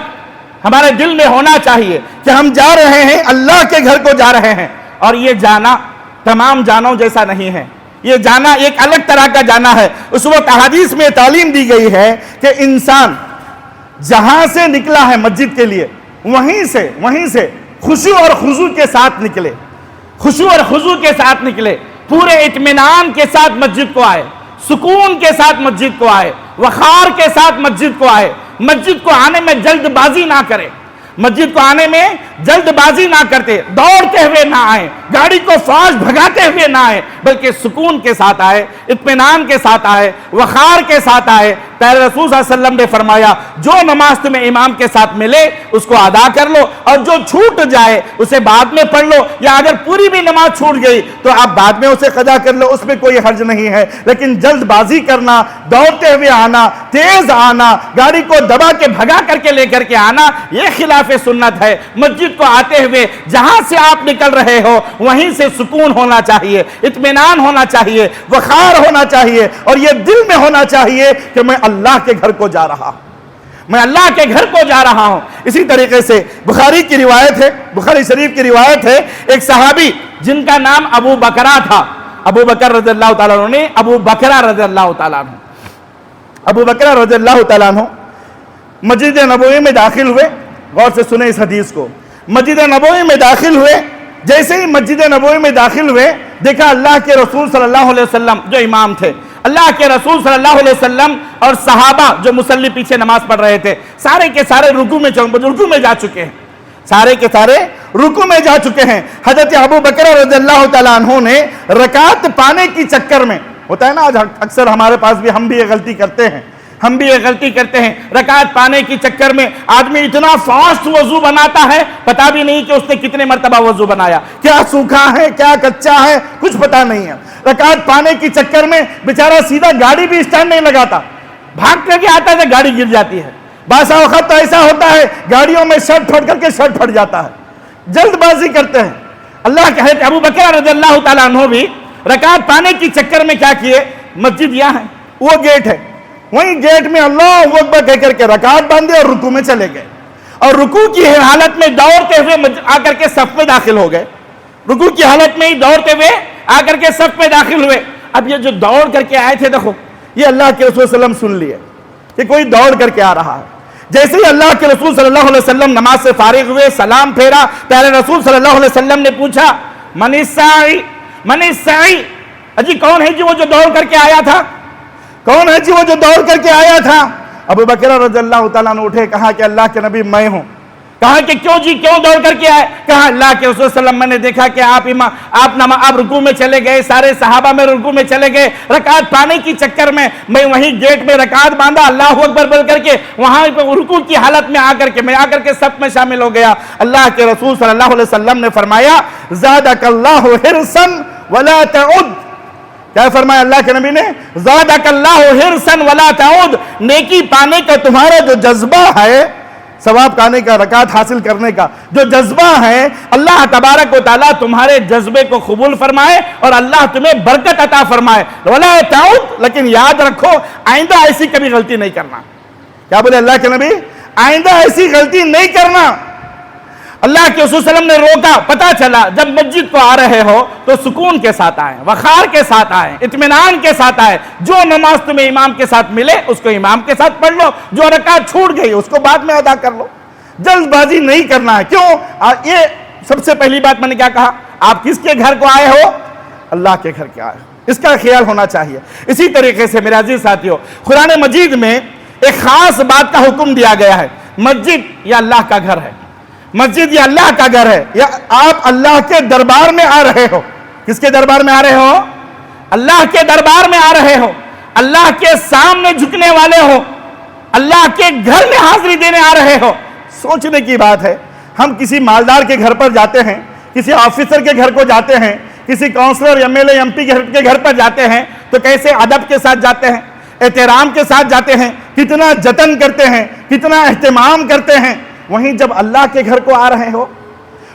ہمارے دل میں ہونا چاہیے کہ ہم جا رہے ہیں، اللہ کے گھر کو جا رہے ہیں. اور یہ جانا تمام جانوں جیسا نہیں ہے، یہ جانا ایک الگ طرح کا جانا ہے. اس وقت احادیث میں تعلیم دی گئی ہے کہ انسان جہاں سے نکلا ہے مسجد کے لیے وہیں سے خشوع اور خضوع کے ساتھ نکلے، پورے اطمینان کے ساتھ مسجد کو آئے، سکون کے ساتھ مسجد کو آئے، وقار کے ساتھ مسجد کو آئے. مسجد کو آنے میں جلد بازی نہ کرے، مسجد کو آنے میں جلد بازی نہ کرتے، دوڑتے ہوئے نہ آئے، گاڑی کو فاش بھگاتے ہوئے نہ آئے، بلکہ سکون کے ساتھ آئے، اطمینان کے ساتھ آئے، وقار کے ساتھ آئے. پیارے رسول صلی اللہ علیہ وسلم نے فرمایا جو نماز تمہیں امام کے ساتھ ملے اس کو ادا کر لو، اور جو چھوٹ جائے اسے بعد میں پڑھ لو، یا اگر پوری بھی نماز چھوٹ گئی تو آپ بعد میں اسے قضا کر لو، اس میں کوئی حرج نہیں ہے. لیکن جلد بازی کرنا، دوڑتے ہوئے آنا، تیز آنا، گاڑی کو دبا کے بھگا کر کے لے کر کے آنا، یہ خلاف سنت ہے. مسجد کو آتے ہوئے جہاں سے آپ نکل رہے ہو وہیں سے سکون ہونا چاہیے، اطمینان ہونا چاہیے، وقار ہونا چاہیے، اور یہ دل میں ہونا چاہیے کہ میں اللہ کے گھر کو جا رہا ہوں. اسی طریقے سے بخاری شریف کی روایت ہے، ایک صحابی جن کا نام ابو بکرہ تھا، ابو بکر رضی اللہ تعالیٰ عنہ، ابو بکرہ رضی اللہ تعالیٰ عنہ مسجد نبوی میں داخل ہوئے. غور سے سنیں اس حدیث کو. مسجد نبوی میں داخل ہوئے، جیسے ہی مسجد نبوی میں داخل ہوئے دیکھا اللہ کے رسول صلی اللہ علیہ وسلم جو امام تھے، اللہ کے رسول صلی اللہ علیہ وسلم اور صحابہ جو مصلی پیچھے نماز پڑھ رہے تھے سارے کے سارے رکوع میں جا چکے ہیں، سارے کے سارے رکوع میں جا چکے ہیں. حضرت ابو بکر رضی اللہ تعالیٰ عنہ نے رکعت پانے کی چکر میں، ہوتا ہے نا آج اکثر ہمارے پاس بھی، ہم بھی یہ غلطی کرتے ہیں، رکعت پانے کی چکر میں آدمی اتنا فاسٹ وضو بناتا ہے، پتا بھی نہیں کہ اس نے کتنے مرتبہ وضو بنایا، کیا سوکھا ہے کیا کچا ہے کچھ پتا نہیں ہے. رکعت پانے کی چکر میں بیچارہ سیدھا گاڑی بھی اسٹینڈ نہیں لگاتا، بھاگ کر کے آتا ہے گاڑی گر جاتی ہے. بعض اوقات تو ایسا ہوتا ہے گاڑیوں میں شرٹ پھٹ کر کے شرٹ پھٹ جاتا ہے، جلد بازی کرتے ہیں. اللہ کے حضرت ابو بکر رضی اللہ تعالیٰ عنہ بھی رکعت پانے کی چکر میں کیا کیے، مسجد یہاں ہے، وہ گیٹ ہے، وہیں گیٹ میں اللہ اکبر کہہ کر کے رکعت باندھے اور رکوع میں چلے گئے، اور رکوع کی حالت میں دوڑتے ہوئے آ کر کے صف میں داخل ہو گئے. رکوع کی حالت میں ہی دوڑتے ہوئے آ کر کے صف میں داخل ہوئے. اب یہ جو دوڑ کر کے آئے تھے، دیکھو یہ اللہ کے رسول صلی اللہ علیہ وسلم سن لیے کہ کوئی دوڑ کر کے آ رہا ہے. جیسے ہی اللہ کے رسول صلی اللہ علیہ وسلم نماز سے فارغ ہوئے، سلام پھیرا، پیارے رسول صلی اللہ علیہ وسلم نے پوچھا من الساعی، اجی کون ہے جی وہ جو دوڑ کر کے آیا تھا، کون ہے جی وہ جو دوڑ کر کے آیا تھا؟ ابو بکر رضی اللہ تعالیٰ عنہ اٹھے, کہا کہ اللہ کے نبی میں ہوں. کہا کہ کیوں جی, کیوں دوڑ کر کے آئے؟ کہا اللہ کے رسول صلی اللہ علیہ وسلم, میں نے دیکھا کہ آپ رکوع میں چلے گئے, سارے صحابہ میں رکوع میں چلے گئے, رکعت پانے کی چکر میں میں وہیں گیٹ میں رکعت باندھا, اللہ اکبر بول کر کے وہاں رکوع کی حالت میں آ کر کے صف میں شامل ہو گیا. اللہ کے رسول صلی اللہ علیہ وسلم نے فرمایا زادک اللہ حرصا ولا تعد. کیا فرمایا اللہ کے نبی نے؟ زادک اللہ حرصا ولا تعد. نیکی پانے کا تمہارا جو جذبہ ہے, ثواب پانے کا, رکعت حاصل کرنے کا جو جذبہ ہے, اللہ تبارک و تعالیٰ تمہارے جذبے کو قبول فرمائے اور اللہ تمہیں برکت عطا فرمائے. ولا تعود, لیکن یاد رکھو آئندہ ایسی کبھی غلطی نہیں کرنا. کیا بولے اللہ کے نبی؟ آئندہ ایسی غلطی نہیں کرنا. اللہ کے رسول صلی اللہ علیہ وسلم نے روکا. پتا چلا جب مسجد کو آ رہے ہو تو سکون کے ساتھ آئیں, وقار کے ساتھ آئیں, اطمینان کے ساتھ آئیں. جو نماز تمہیں امام کے ساتھ ملے اس کو امام کے ساتھ پڑھ لو, جو رکعت چھوٹ گئی اس کو بعد میں ادا کر لو. جلد بازی نہیں کرنا ہے. کیوں؟ یہ سب سے پہلی بات میں نے کیا کہا, آپ کس کے گھر کو آئے ہو؟ اللہ کے گھر کے آئے ہو, اس کا خیال ہونا چاہیے. اسی طریقے سے میرے عزیز ساتھیو, قرآن مجید میں ایک خاص بات کا حکم دیا گیا ہے. مسجد یہ اللہ کا گھر ہے, مسجد یہ اللہ کا گھر ہے. یا آپ اللہ کے دربار میں آ رہے ہو. کس کے دربار میں آ رہے ہو؟ اللہ کے دربار میں آ رہے ہو, اللہ کے سامنے جھکنے والے ہو, اللہ کے گھر میں حاضری دینے آ رہے ہو. سوچنے کی بات ہے, ہم کسی مالدار کے گھر پر جاتے ہیں, کسی آفیسر کے گھر کو جاتے ہیں, کسی councillor M L A M P کے گھر پر جاتے ہیں تو کیسے ادب کے ساتھ جاتے ہیں, احترام کے ساتھ جاتے ہیں, کتنا جتن کرتے ہیں, کتنا اہتمام کرتے ہیں. وہیں جب اللہ کے گھر کو آ رہے ہو,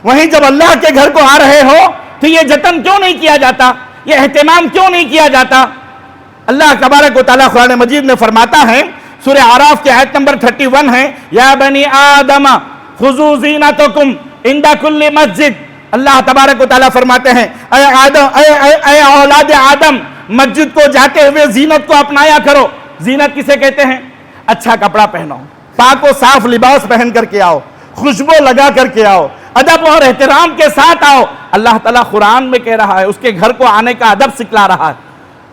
وہیں جب اللہ کے گھر کو آ رہے ہو تو یہ جتن کیوں نہیں کیا جاتا, یہ اہتمام کیوں نہیں کیا جاتا؟ اللہ تبارک و تعالیٰ قرآن مجید میں فرماتا ہے, سورہ اعراف کی آیت نمبر 31 ہے, یا بنی آدم خذوا زینتکم عند کل مسجد. اللہ تبارک و تعالیٰ فرماتے ہیں اے اولاد آدم, مسجد کو جاتے ہوئے زینت کو اپنایا کرو. زینت کسے کہتے ہیں؟ اچھا کپڑا پہنو, پاک و صاف لباس پہن کر کے آؤ, خوشبو لگا کر کے آؤ, ادب اور احترام کے ساتھ آؤ. اللہ تعالیٰ قرآن میں کہہ رہا ہے, اس کے گھر کو آنے کا ادب سکھلا رہا ہے.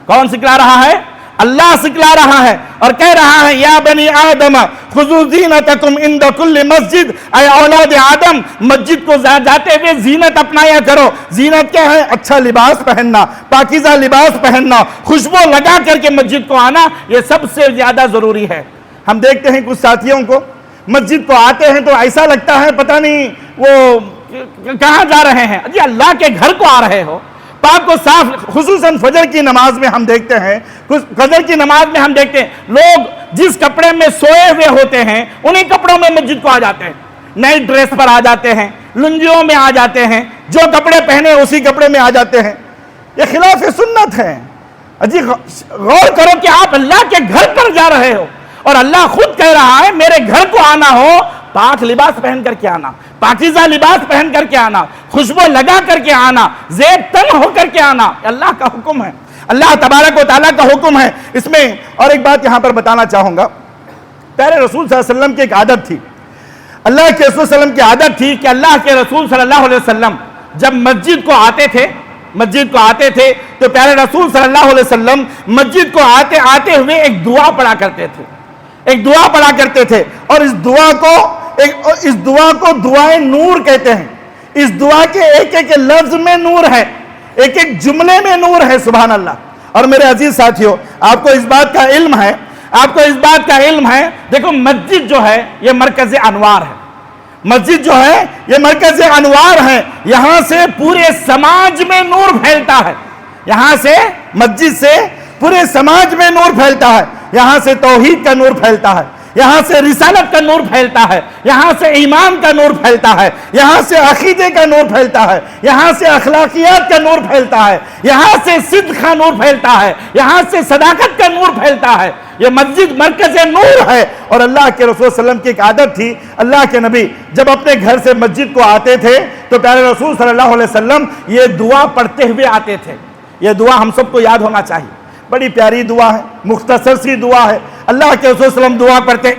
کون سکھلا رہا ہے؟ اللہ سکھلا رہا ہے اور کہہ رہا ہے یا بنی آدم خذوا زینتکم عند کل مسجد. اے اولاد آدم, مسجد کو جاتے ہوئے زینت اپنایا کرو. زینت کیا ہے؟ اچھا لباس پہننا, پاکیزہ لباس پہننا, خوشبو لگا کر کے مسجد کو آنا, یہ سب سے زیادہ ضروری ہے. ہم دیکھتے ہیں کچھ ساتھیوں کو مسجد کو آتے ہیں تو ایسا لگتا ہے پتہ نہیں وہ کہاں جا رہے ہیں. جی اللہ کے گھر کو آ رہے ہو, پاک کو صاف. خصوصاً فجر کی نماز میں ہم دیکھتے ہیں, فجر کی نماز میں ہم دیکھتے ہیں لوگ جس کپڑے میں سوئے ہوئے ہوتے ہیں انہی کپڑوں میں مسجد کو آ جاتے ہیں, نئی ڈریس پر آ جاتے ہیں, لنجیوں میں آ جاتے ہیں, جو کپڑے پہنے اسی کپڑے میں آ جاتے ہیں. یہ خلاف سنت ہے. جی غور کرو کہ آپ اللہ کے گھر پر جا رہے ہو اور اللہ خود کہہ رہا ہے میرے گھر کو آنا ہو پاک لباس پہن کر کے آنا, پاکیزہ لباس پہن کر کے آنا, خوشبو لگا کر کے آنا, زیب تن ہو کر کے آنا. اللہ کا حکم ہے, اللہ تبارک و تعالیٰ کا حکم ہے. اس میں اور ایک بات یہاں پر بتانا چاہوں گا, پیارے رسول صلی اللہ علیہ وسلم کی ایک عادت تھی. اللہ کے رسول صلی اللہ علیہ وسلم کی عادت تھی کہ اللہ کے رسول صلی اللہ علیہ وسلم جب مسجد کو آتے تھے تو پیارے رسول صلی اللہ علیہ وسلم مسجد کو آتے ہوئے ایک دعا پڑھا کرتے تھے, اور اس دعا کو دعائے نور کہتے ہیں. اس دعا کے ایک ایک لفظ میں نور ہے, ایک ایک جملے میں نور ہے. سبحان اللہ. اور میرے عزیز ساتھیوں, آپ کو اس بات کا علم ہے, دیکھو مسجد جو ہے یہ مرکز انوار ہے. مسجد جو ہے یہ مرکز انوار ہے. یہاں سے پورے سماج میں نور پھیلتا ہے. یہاں سے مسجد سے پورے سماج میں نور پھیلتا ہے. یہاں سے توحید کا نور پھیلتا ہے, یہاں سے رسالت کا نور پھیلتا ہے, یہاں سے ایمان کا نور پھیلتا ہے, یہاں سے عقیدے کا نور پھیلتا ہے, یہاں سے اخلاقیات کا نور پھیلتا ہے, یہاں سے صدق کا نور پھیلتا ہے, یہاں سے صداقت کا نور پھیلتا ہے. یہ مسجد مرکز نور ہے. اور اللہ کے رسول صلی اللہ علیہ وسلم کی ایک عادت تھی, اللہ کے نبی جب اپنے گھر سے مسجد کو آتے تھے تو پیارے رسول صلی اللہ علیہ وسلم یہ دعا پڑھتے ہوئے آتے تھے. یہ دعا ہم سب کو یاد ہونا چاہیے, بڑی پیاری دعا ہے, مختصر سی دعا ہے. اللہ کے رسول صلی اللہ علیہ وسلم دعا پڑھتے,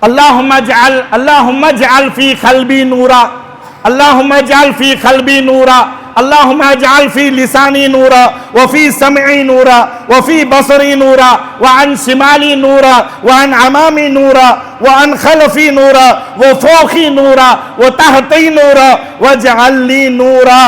اللہم اجعل فی قلبی نورا, اللہم اجعل فی قلبی نورا اللہم اجعل فی لسانی نورا وفی سمعی نورا وفی بصری نورا وعن شمالی نورا وعن امامی نورا وعن خلفی نورا وفوقی نورا وتحتی نورا واجعل لی نورا۔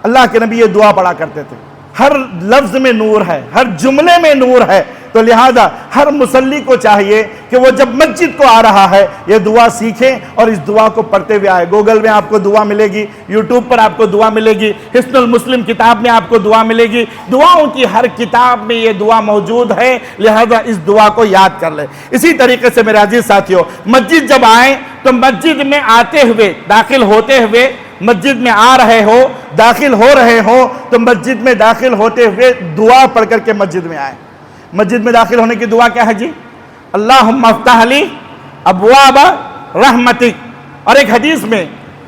اللہ کے نبی یہ دعا پڑھا کرتے تھے، ہر لفظ میں نور ہے، ہر جملے میں نور ہے، تو لہذا ہر مصلی کو چاہیے کہ وہ جب مسجد کو آ رہا ہے یہ دعا سیکھیں اور اس دعا کو پڑھتے ہوئے آئے۔ گوگل میں آپ کو دعا ملے گی، یوٹیوب پر آپ کو دعا ملے گی، حصن المسلم کتاب میں آپ کو دعا ملے گی، دعاؤں کی ہر کتاب میں یہ دعا موجود ہے، لہذا اس دعا کو یاد کر لیں۔ اسی طریقے سے میرے عزیز ساتھیو، مسجد جب آئیں تو مسجد میں آتے ہوئے، داخل ہوتے ہوئے، مسجد میں آ رہے ہو، داخل ہو رہے ہو تو مسجد میں داخل ہوتے ہوئے دعا پڑھ کر کے مسجد میں آئیں۔ مسجد میں داخل ہونے کی دعا کیا ہے جی؟ اللہم افتح لی ابواب رحمتک، اور ایک حدیث میں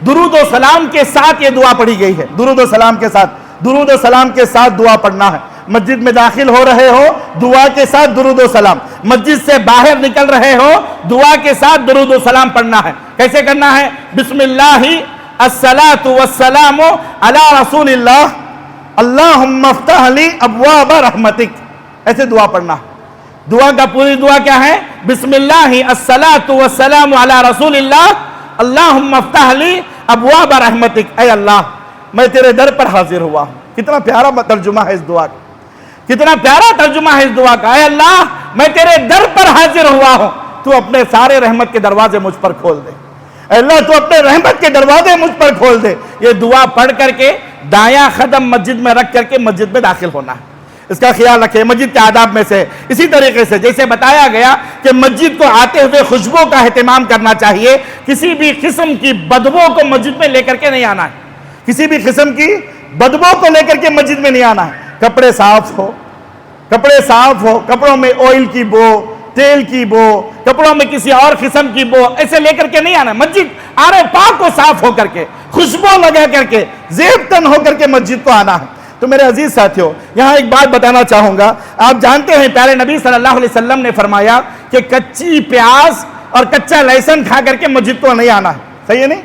درود و سلام کے ساتھ یہ دعا پڑھی گئی ہے، درود و سلام کے ساتھ، درود و سلام کے ساتھ دعا پڑھنا ہے۔ مسجد میں داخل ہو رہے ہو دعا کے ساتھ درود و سلام، مسجد سے باہر نکل رہے ہو دعا کے ساتھ درود و سلام پڑھنا ہے۔ کیسے کرنا ہے؟ بسم اللہ الصلاۃ والسلام علی رسول اللہ اللہم افتح لی ابواب رحمتک، ایسے دعا پڑھنا۔ دعا کا پوری دعا کیا ہے؟ بسم اللہ الصلاۃ والسلام علی رسول اللہ اللہم افتح لی ابواب رحمتک، اے اللہ میں تیرے در پر حاضر ہوا ہوں۔ کتنا پیارا ترجمہ ہے اس دعا کا، کتنا پیارا ترجمہ ہے اس دعا کا، اے اللہ میں تیرے در پر حاضر ہوا ہوں، تو اپنے سارے رحمت کے دروازے مجھ پر کھول دے، اے اللہ تو اپنے رحمت کے دروازے مجھ پر کھول دے۔ یہ دعا پڑھ کر کے دایاں قدم مسجد میں رکھ کر کے مسجد میں داخل ہونا ہے، اس کا خیال رکھیں، مسجد کے آداب میں سے۔ اسی طریقے سے جیسے بتایا گیا کہ مسجد کو آتے ہوئے خوشبو کا اہتمام کرنا چاہیے، کسی بھی قسم کی بدبو کو مسجد میں لے کر کے نہیں آنا ہے، کسی بھی قسم کی بدبو کو لے کر کے مسجد میں نہیں آنا ہے۔ کپڑے صاف ہو، کپڑے صاف ہو، کپڑوں میں آئل کی بو، تیل کی بو، کپڑوں میں کسی اور قسم کی بو ایسے لے کر کے نہیں آنا ہے۔ مسجد آ رہے پاک کو صاف ہو کر کے، خوشبو لگا کر کے، زیب تن ہو کر کے مسجد کو آنا ہے۔ تو میرے عزیز ساتھیوں، یہاں ایک بات بتانا چاہوں گا، آپ جانتے ہیں پیارے نبی صلی اللہ علیہ وسلم نے فرمایا کہ کچی پیاز اور کچا لہسن کھا کر کے مسجد کو نہیں آنا ہے، صحیح ہے نہیں؟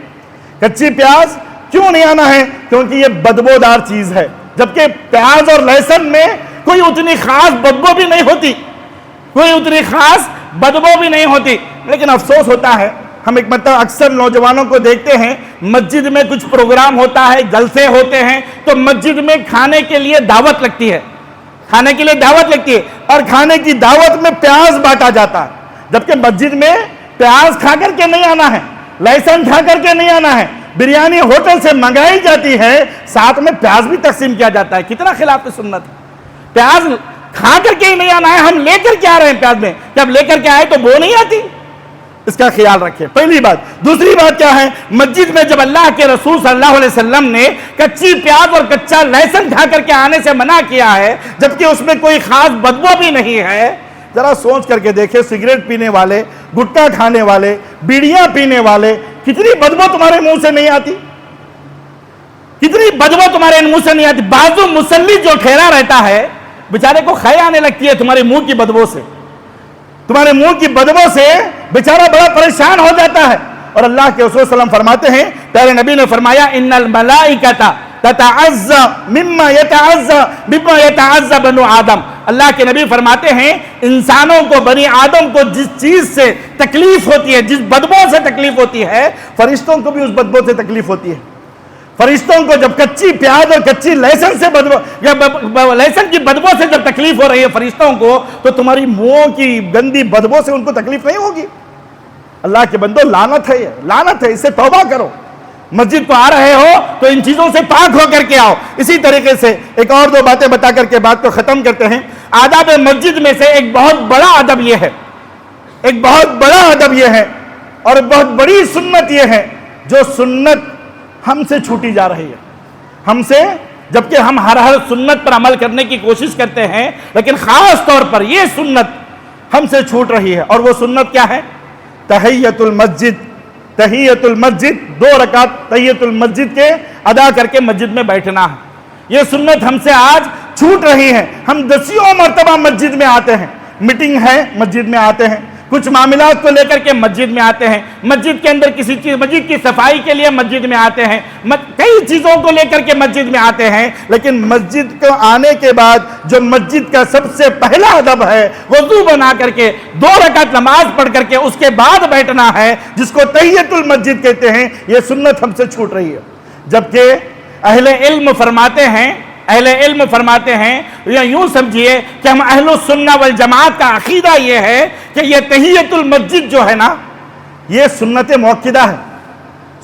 کچی پیاز کیوں نہیں آنا ہے؟ کیونکہ یہ بدبودار چیز ہے، جبکہ پیاز اور لہسن میں کوئی اتنی خاص بدبو بھی نہیں ہوتی، کوئی اتنی خاص بدبو بھی نہیں ہوتی۔ لیکن افسوس ہوتا ہے، ہم ایک مرتبہ اکثر نوجوانوں کو دیکھتے ہیں، مسجد میں کچھ پروگرام ہوتا ہے، جلسے ہوتے ہیں، تو مسجد میں کھانے کے لیے دعوت لگتی ہے، کھانے کے لیے دعوت لگتی ہے، اور کھانے کی دعوت میں پیاز بانٹا جاتا ہے، جبکہ مسجد میں پیاز کھا کر کے نہیں آنا ہے، لہسن کھا کر کے نہیں آنا ہے، بریانی ہوٹل سے منگائی جاتی ہے، ساتھ میں پیاز بھی تقسیم کیا جاتا ہے۔ کتنا خلاف سنت ہے، پیاز کھا کر کے ہی نہیں آنا ہے، ہم لے کر کے آ رہے ہیں پیاز میں، جب لے کر کے آئے تو بو نہیں آتی، اس کا خیال رکھیں، پہلی بات۔ دوسری بات کیا ہے؟ مسجد میں جب اللہ کے رسول صلی اللہ علیہ وسلم نے کچی پیاز اور کچا لہسن کھا کر کے آنے سے منع کیا ہے، جبکہ اس میں کوئی خاص بدبو بھی نہیں ہے، ذرا سوچ کر کے دیکھیں، سگریٹ پینے والے، گٹکا کھانے والے، بیڑیاں پینے والے، کتنی بدبو تمہارے منہ سے نہیں آتی، کتنی بدبو تمہارے منہ سے نہیں آتی۔ بازو مصلی جو ٹھہرا رہتا ہے بیچارے کو خے آنے لگتی ہے تمہارے منہ کی بدبو سے، تمہارے منہ کی بدبو سے بیچارہ بڑا پریشان ہو جاتا ہے۔ اور اللہ کے رسول صلی اللہ علیہ وسلم فرماتے ہیں، پیارے نبی نے فرمایا ان الملائکۃ تتعزى مما يتعزى بنو آدم، اللہ کے نبی فرماتے ہیں انسانوں کو، بنی آدم کو جس چیز سے تکلیف ہوتی ہے، جس بدبو سے تکلیف ہوتی ہے، فرشتوں کو بھی اس بدبو سے تکلیف ہوتی ہے۔ فرشتوں کو جب کچی پیاز اور کچی لہسن سے لہسن کی بدبو سے جب تکلیف ہو رہی ہے فرشتوں کو، تو تمہاری منہ کی گندی بدبو سے ان کو تکلیف نہیں ہوگی۔ اللہ کے بندو، لعنت ہے، یہ لعنت ہے، اس سے توبہ کرو۔ مسجد کو آ رہے ہو تو ان چیزوں سے پاک ہو کر کے آؤ۔ اسی طریقے سے ایک اور دو باتیں بتا کر کے بات کو ختم کرتے ہیں۔ آداب مسجد میں سے ایک بہت بڑا ادب یہ ہے، ایک بہت بڑا ادب یہ ہے اور بہت بڑی سنت یہ ہے، جو سنت ہم سے چھوٹی جا رہی ہے، ہم سے، جبکہ ہم ہر سنت پر عمل کرنے کی کوشش کرتے ہیں، لیکن خاص طور پر یہ سنت ہم سے چھوٹ رہی ہے۔ اور وہ سنت کیا ہے؟ تحیۃ المسجد۔ تحیۃ المسجد، 2 رکعت تحیۃ المسجد کے ادا کر کے مسجد میں بیٹھنا ہے۔ یہ سنت ہم سے آج چھوٹ رہی ہے۔ ہم 10 مرتبہ مسجد میں آتے ہیں، میٹنگ ہے مسجد میں آتے ہیں، کچھ معاملات کو لے کر کے مسجد میں آتے ہیں، مسجد کے اندر کسی چیز، مسجد کی صفائی کے لیے مسجد میں آتے ہیں، کئی چیزوں کو لے کر کے مسجد میں آتے ہیں، لیکن مسجد کو آنے کے بعد جو مسجد کا سب سے پہلا ادب ہے، وضو بنا کر کے 2 رکعت نماز پڑھ کر کے اس کے بعد بیٹھنا ہے، جس کو تحیۃ المسجد کہتے ہیں، یہ سنت ہم سے چھوٹ رہی ہے۔ جبکہ اہل علم فرماتے ہیں یا یوں سمجھیے کہ ہم اہل السنہ والجماعت کا عقیدہ یہ ہے کہ یہ تحیۃ المسجد جو ہے نا، یہ سنت موقدہ ہے،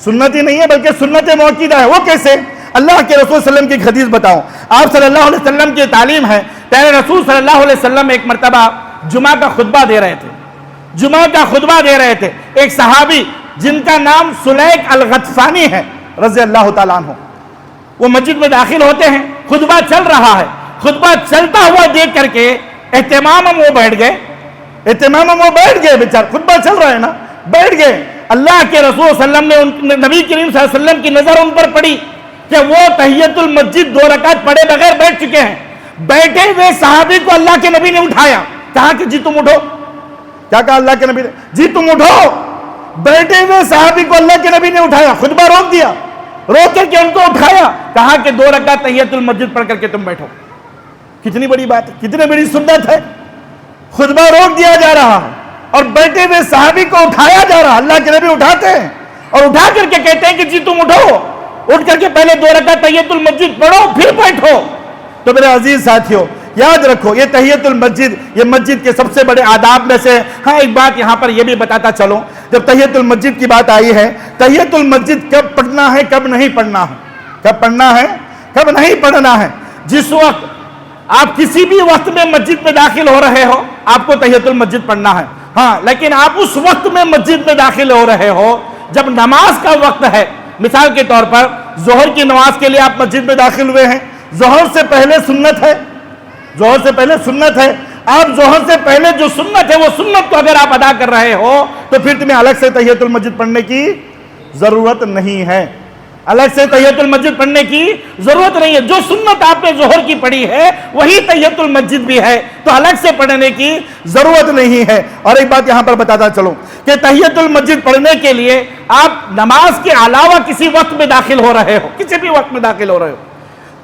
سنت ہی نہیں ہے بلکہ سنت موقدہ ہے۔ وہ کیسے؟ اللہ کے رسول صلی اللہ علیہ وسلم کی ایک حدیث بتاؤں۔ آپ صلی اللہ علیہ وسلم کی تعلیم ہے، پیارے رسول صلی اللہ علیہ وسلم ایک مرتبہ جمعہ کا خطبہ دے رہے تھے، ایک صحابی جن کا نام سلیک الغطفانی ہے رضی اللہ تعالیٰ عنہ، وہ مسجد میں داخل ہوتے ہیں، خطبہ چل رہا ہے، خطبہ چلتا ہوا دیکھ کر کے اہتمام وہ بیٹھ گئے، بیچار خطبہ چل رہا ہے نا، بیٹھ گئے۔ اللہ کے رسول صلی اللہ علیہ وسلم نے، نبی کریم صلی اللہ علیہ وسلم کی نظر ان پر پڑی کہ وہ تحیۃ المسجد 2 رکعت پڑھے بغیر بیٹھ چکے ہیں۔ بیٹھے ہوئے صحابی کو اللہ کے نبی نے اٹھایا، کہا کہ جی تم اٹھو۔ کیا کہا اللہ کے نبی نے؟ جی تم اٹھو۔ بیٹھے ہوئے صحابی کو اللہ کے نبی نے اٹھایا، خطبہ روک دیا، روک کر کے ان کو اٹھایا، کہا کہ 2 رکعت تحیۃ المسجد پڑھ کر کے تم بیٹھو۔ کتنی بڑی بات ہے، کتنی بڑی سنت ہے۔ خطبہ روک دیا جا رہا ہے اور بیٹھے ہوئے صحابی کو اٹھایا جا رہا ہے، اللہ کے نبی اٹھاتے ہیں اور اٹھا کر کے کہتے ہیں کہ جی تم اٹھو، اٹھ کر کے پہلے 2 رکعت تحیۃ المسجد پڑھو پھر بیٹھو۔ تو میرے عزیز ساتھیوں، یاد رکھو یہ تحیۃ المسجد، یہ مسجد کے سب سے بڑے آداب میں سے۔ ہاں ایک بات یہاں پر یہ بھی بتاتا چلوں، جب تحیۃ المسجد کی بات آئی ہے، تحیۃ المسجد کب پڑھنا ہے کب نہیں پڑھنا ہے، کب پڑھنا ہے کب نہیں پڑھنا ہے۔ جس وقت آپ کسی بھی وقت میں مسجد میں داخل ہو رہے ہو، آپ کو تحیۃ المسجد پڑھنا ہے۔ ہاں لیکن آپ اس وقت میں مسجد میں داخل ہو رہے ہو جب نماز کا وقت ہے۔ مثال کے طور پر ظہر کی نماز کے لیے آپ مسجد میں داخل ہوئے ہیں، ظہر سے پہلے سنت ہے، آپ ظہر سے پہلے جو سنت ہے وہ سنت کو اگر آپ ادا کر رہے ہو تو پھر تمہیں الگ سے تحیۃ المسجد پڑھنے کی ضرورت نہیں ہے، الگ سے تحیۃ المسجد پڑھنے کی ضرورت نہیں ہے۔ جو سنت آپ نے ظہر کی پڑھی ہے وہی تحیۃ المسجد بھی ہے، تو الگ سے پڑھنے کی ضرورت نہیں ہے۔ اور ایک بات یہاں پر بتاتا چلوں کہ تحیۃ المسجد پڑھنے کے لیے آپ نماز کے علاوہ کسی وقت میں داخل ہو رہے ہو، کسی بھی وقت میں داخل ہو رہے ہو،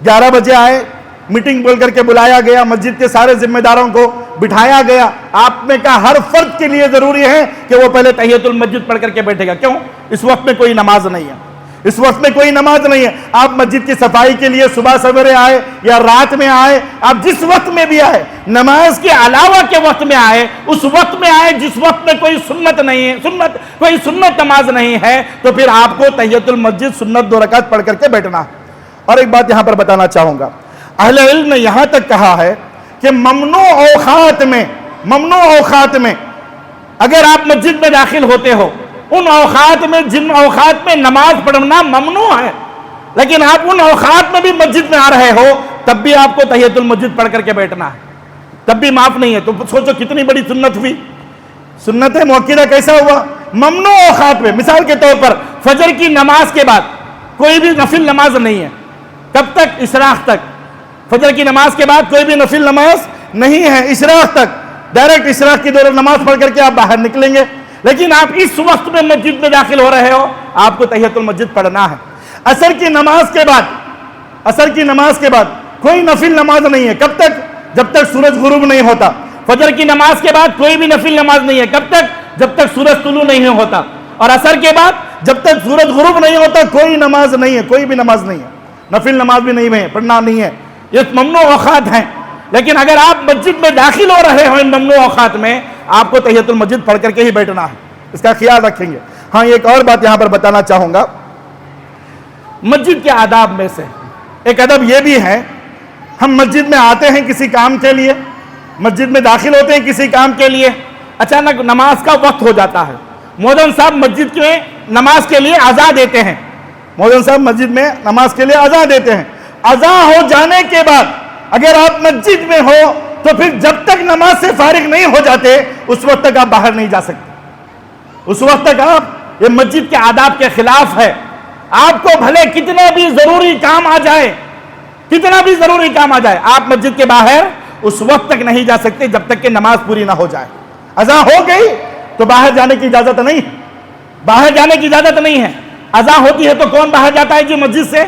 11 بجے آئے، میٹنگ بول کر کے بلایا گیا، مسجد کے سارے ذمہ داروں کو بٹھایا گیا، آپ نے کہا ہر فرد کے لیے ضروری ہے کہ وہ پہلے تحیۃ المسجد پڑھ کر کے بیٹھے گا۔ کیوں؟ اس وقت میں کوئی نماز نہیں ہے، اس وقت میں کوئی نماز نہیں ہے۔ آپ مسجد کی صفائی کے لیے صبح سویرے آئے یا رات میں آئے، آپ جس وقت میں بھی آئے، نماز کے علاوہ کے وقت میں آئے، اس وقت میں آئے جس وقت میں کوئی سنت نہیں ہے، کوئی سنت نماز نہیں ہے، تو پھر آپ کو تحیۃ المسجد سنت 2 رکعت پڑھ کر کے بیٹھنا ہے۔ اور ایک بات یہاں پر بتانا چاہوں گا، اہل علم نے یہاں تک کہا ہے کہ ممنوع اوقات میں اگر آپ مسجد میں داخل ہوتے ہو، ان اوقات میں جن اوقات میں نماز پڑھنا ممنوع ہے، لیکن آپ ان اوقات میں بھی مسجد میں آ رہے ہو، تب بھی آپ کو تحیۃ المسجد پڑھ کر کے بیٹھنا ہے، تب بھی معاف نہیں ہے۔ تو سوچو کتنی بڑی سنت ہوئی، سنت موقدہ کیسا ہوا؟ ممنوع اوقات میں، مثال کے طور پر فجر کی نماز کے بعد کوئی بھی نفل نماز نہیں ہے، کب تک؟ اشراق تک۔ فجر کی نماز کے بعد کوئی بھی نفل نماز نہیں ہے، اشراق تک، ڈائریکٹ اشراق کی دور نماز پڑھ کر کے آپ باہر نکلیں گے، لیکن آپ اس وقت میں مسجد میں داخل ہو رہے ہو، آپ کو تحیۃ المسجد پڑھنا ہے۔ عصر کی نماز کے بعد کوئی نفل نماز نہیں ہے، کب تک؟ جب تک سورج غروب نہیں ہوتا۔ فجر کی نماز کے بعد کوئی بھی نفل نماز نہیں ہے، کب تک؟ جب تک سورج طلوع نہیں ہوتا۔ اور عصر کے بعد جب تک سورج غروب نہیں ہوتا کوئی نماز نہیں ہے، کوئی بھی نماز نہیں ہے، نفل نماز بھی نہیں ہے، پڑھنا نہیں ہے، یہ ممنوع اوقات ہیں۔ لیکن اگر آپ مسجد میں داخل ہو رہے ہو ان ممنوع اوقات میں، آپ کو تحیۃ المسجد پڑھ کر کے ہی بیٹھنا ہے، اس کا خیال رکھیں گے۔ ہاں ایک اور بات یہاں پر بتانا چاہوں گا، مسجد کے آداب میں سے ایک ادب یہ بھی ہے، ہم مسجد میں آتے ہیں کسی کام کے لیے، مسجد میں داخل ہوتے ہیں کسی کام کے لیے، اچانک نماز کا وقت ہو جاتا ہے، مؤذن صاحب مسجد کے نماز کے لیے اذان دیتے ہیں، مؤذن صاحب مسجد میں نماز کے لیے اذان دیتے ہیں۔ اذان ہو جانے کے بعد اگر آپ مسجد میں ہو تو پھر جب تک نماز سے فارغ نہیں ہو جاتے اس وقت تک آپ باہر نہیں جا سکتے، اس وقت تک آپ، یہ مسجد کے آداب کے خلاف ہے۔ آپ کو بھلے کتنا بھی ضروری کام آ جائے، کتنا بھی ضروری کام آ جائے، آپ مسجد کے باہر اس وقت تک نہیں جا سکتے جب تک کہ نماز پوری نہ ہو جائے۔ اذان ہو گئی، تو باہر جانے کی اجازت نہیں ہے، باہر جانے کی اجازت نہیں ہے۔ اذان ہوتی ہے تو کون باہر جاتا ہے جی مسجد سے؟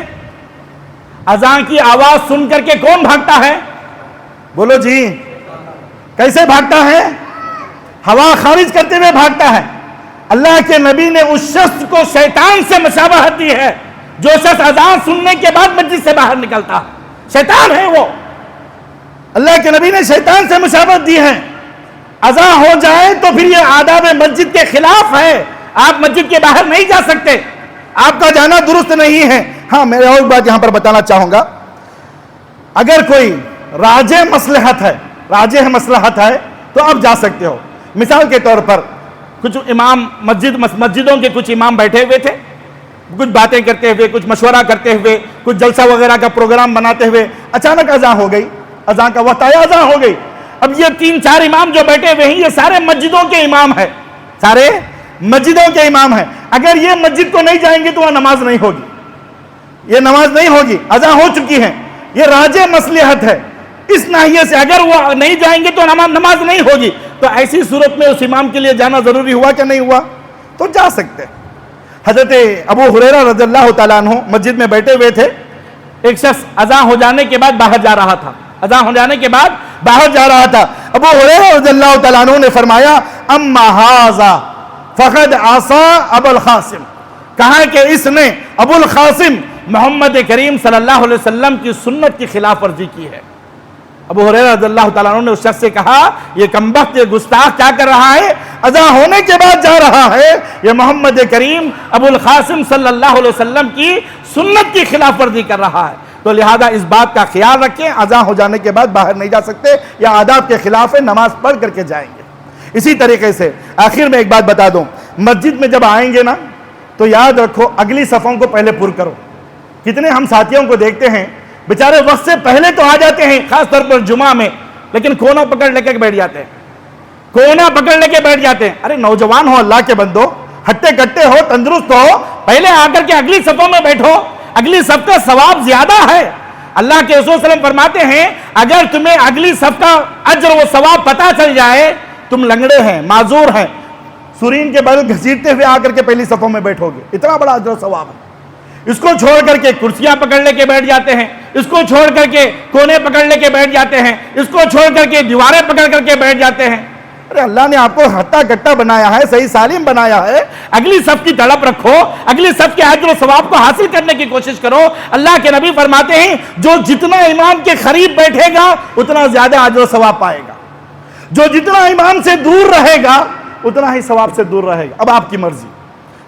اذان کی آواز سن کر کے کون بھاگتا ہے؟ بولو جی، کیسے بھاگتا ہے؟ ہوا خارج کرتے ہوئے بھاگتا ہے۔ اللہ کے نبی نے اس شخص کو شیطان سے مشابہت دی ہے جو شخص اذان سننے کے بعد مسجد سے باہر نکلتا ہے، شیطان ہے وہ۔ اللہ کے نبی نے شیطان سے مشابہت دی ہے۔ اذان ہو جائے تو پھر یہ آداب مسجد کے خلاف ہے، آپ مسجد کے باہر نہیں جا سکتے، آپ کا جانا درست نہیں ہے۔ ہاں، میں اور بات یہاں پر بتانا چاہوں گا، اگر کوئی راجح مصلحت ہے تو آپ جا سکتے ہو۔ مثال کے طور پر کچھ امام مسجدوں کے کچھ امام بیٹھے ہوئے تھے، کچھ باتیں کرتے ہوئے، کچھ مشورہ کرتے ہوئے، کچھ جلسہ وغیرہ کا پروگرام بناتے ہوئے اچانک اذان ہو گئی، اذان کا وقت آیا، اذان ہو گئی۔ اب یہ 3-4 امام جو بیٹھے ہوئے ہیں یہ سارے مسجدوں کے امام ہیں، سارے مسجدوں کے امام ہیں۔ اگر یہ مسجد کو نہیں جائیں گے تو وہاں نماز نہیں ہوگی، یہ نماز نہیں ہوگی، اذان ہو چکی ہے۔ یہ راجح مصلحت ہے، اس ناحیے سے اگر وہ نہیں جائیں گے تو نماز نہیں ہوگی۔ تو ایسی صورت میں اس امام کے لیے جانا ضروری ہوا کہ نہیں ہوا؟ تو جا سکتے۔ حضرت ابو ہریرہ رضی اللہ تعالیٰ عنہ مسجد میں بیٹھے ہوئے تھے، ایک شخص اذان ہو جانے کے بعد باہر جا رہا تھا، اذان ہو جانے کے بعد باہر جا رہا تھا۔ ابو ہریرہ رضی اللہ تعالیٰ عنہ نے فرمایا اما ھذا فقد عصى ابو القاسم، کہا کہ اس نے ابو القاسم محمد کریم صلی اللہ علیہ وسلم کی سنت کی خلاف ورزی کی ہے۔ ابو ہریرہ رضی اللہ تعالیٰ عنہ نے اس شخص سے کہا یہ کمبخت، یہ گستاخ کیا کر رہا ہے؟ اذان ہونے کے بعد جا رہا ہے، یہ محمد کریم ابو القاسم صلی اللہ علیہ وسلم کی سنت کی خلاف ورزی کر رہا ہے۔ تو لہذا اس بات کا خیال رکھیں، اذان ہو جانے کے بعد باہر نہیں جا سکتے، یا آداب کے خلاف ہے، نماز پڑھ کر کے جائیں گے۔ اسی طریقے سے آخر میں ایک بات بتا دوں، مسجد میں جب آئیں گے نا تو یاد رکھو اگلی صفوں کو پہلے پر کرو۔ کتنے ہم ساتھیوں کو دیکھتے ہیں بیچارے وقت سے پہلے تو آ جاتے ہیں، خاص طور پر جمعہ میں، لیکن کونا پکڑ لے کے بیٹھ جاتے ہیں، کونا پکڑ لے کے بیٹھ جاتے ہیں۔ ارے نوجوان ہو، اللہ کے بندو، ہٹے کٹے ہو، تندرست ہو، پہلے آ کر کے اگلی صفوں میں بیٹھو، اگلی صف کا ثواب زیادہ ہے۔ اللہ کے رسول صلی اللہ علیہ وسلم فرماتے ہیں اگر تمہیں اگلی صف کا اجر و ثواب پتہ چل جائے، تم لنگڑے ہیں، معذور ہیں، سورین کے بل گھسیٹتے ہوئے آ کر کے پہلی صفوں میں بیٹھو گے، اتنا بڑا اجر و ثواب ہے۔ اس کو چھوڑ کر کے کرسیاں پکڑ لے کے بیٹھ جاتے ہیں، اس کو چھوڑ کر کے کونے پکڑ لے کے بیٹھ جاتے ہیں، اس کو چھوڑ کر کے دیواریں پکڑ کر کے بیٹھ جاتے ہیں۔ ارے اللہ نے آپ کو ہٹا کٹا بنایا ہے، صحیح سالم بنایا ہے، اگلی صف کی تڑپ رکھو، اگلی صف کے اجر و ثواب کو حاصل کرنے کی کوشش کرو۔ اللہ کے نبی فرماتے ہیں جو جتنا امام کے قریب بیٹھے گا اتنا زیادہ اجر و ثواب پائے گا، جو جتنا امام سے دور رہے گا اتنا ہی ثواب سے دور رہے گا۔ اب آپ کی مرضی،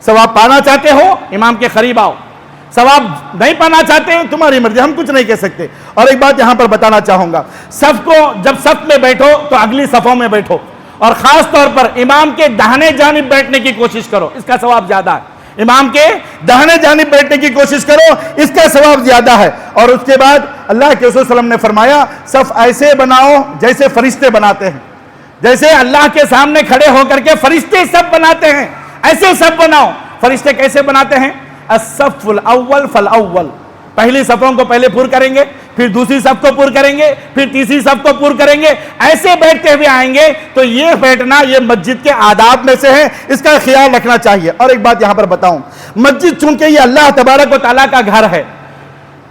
ثواب پانا چاہتے ہو امام کے قریب آؤ، ثواب نہیں پانا چاہتے ہیں تمہاری مرضی، ہم کچھ نہیں کہہ سکتے۔ اور ایک بات یہاں پر بتانا چاہوں گا، صف کو جب صف میں بیٹھو تو اگلی صفوں میں بیٹھو، اور خاص طور پر امام کے داہنے جانب بیٹھنے کی کوشش کرو، اس کا ثواب زیادہ ہے۔ امام کے داہنے جانب بیٹھنے کی کوشش کرو، اس کا ثواب زیادہ ہے۔ اور اس کے بعد اللہ کے رسول صلی اللہ علیہ وسلم نے فرمایا صف ایسے بناؤ جیسے فرشتے بناتے ہیں، جیسے اللہ کے سامنے کھڑے ہو کر کے فرشتے سب بناتے ہیں، ایسے سب بناؤ۔ فرشتے کیسے بناتے ہیں؟ الصف الاول فالاول، پہلی صفوں کو پہلے پر کریں گے، پھر دوسری صف کو پر کریں گے، پھر تیسری صف کو پر کریں گے، ایسے بیٹھتے ہوئے آئیں گے۔ تو یہ بیٹھنا یہ مسجد کے آداب میں سے ہے، اس کا خیال رکھنا چاہیے۔ اور ایک بات یہاں پر بتاؤں، مسجد چونکہ یہ اللہ تبارک و تعالیٰ کا گھر ہے،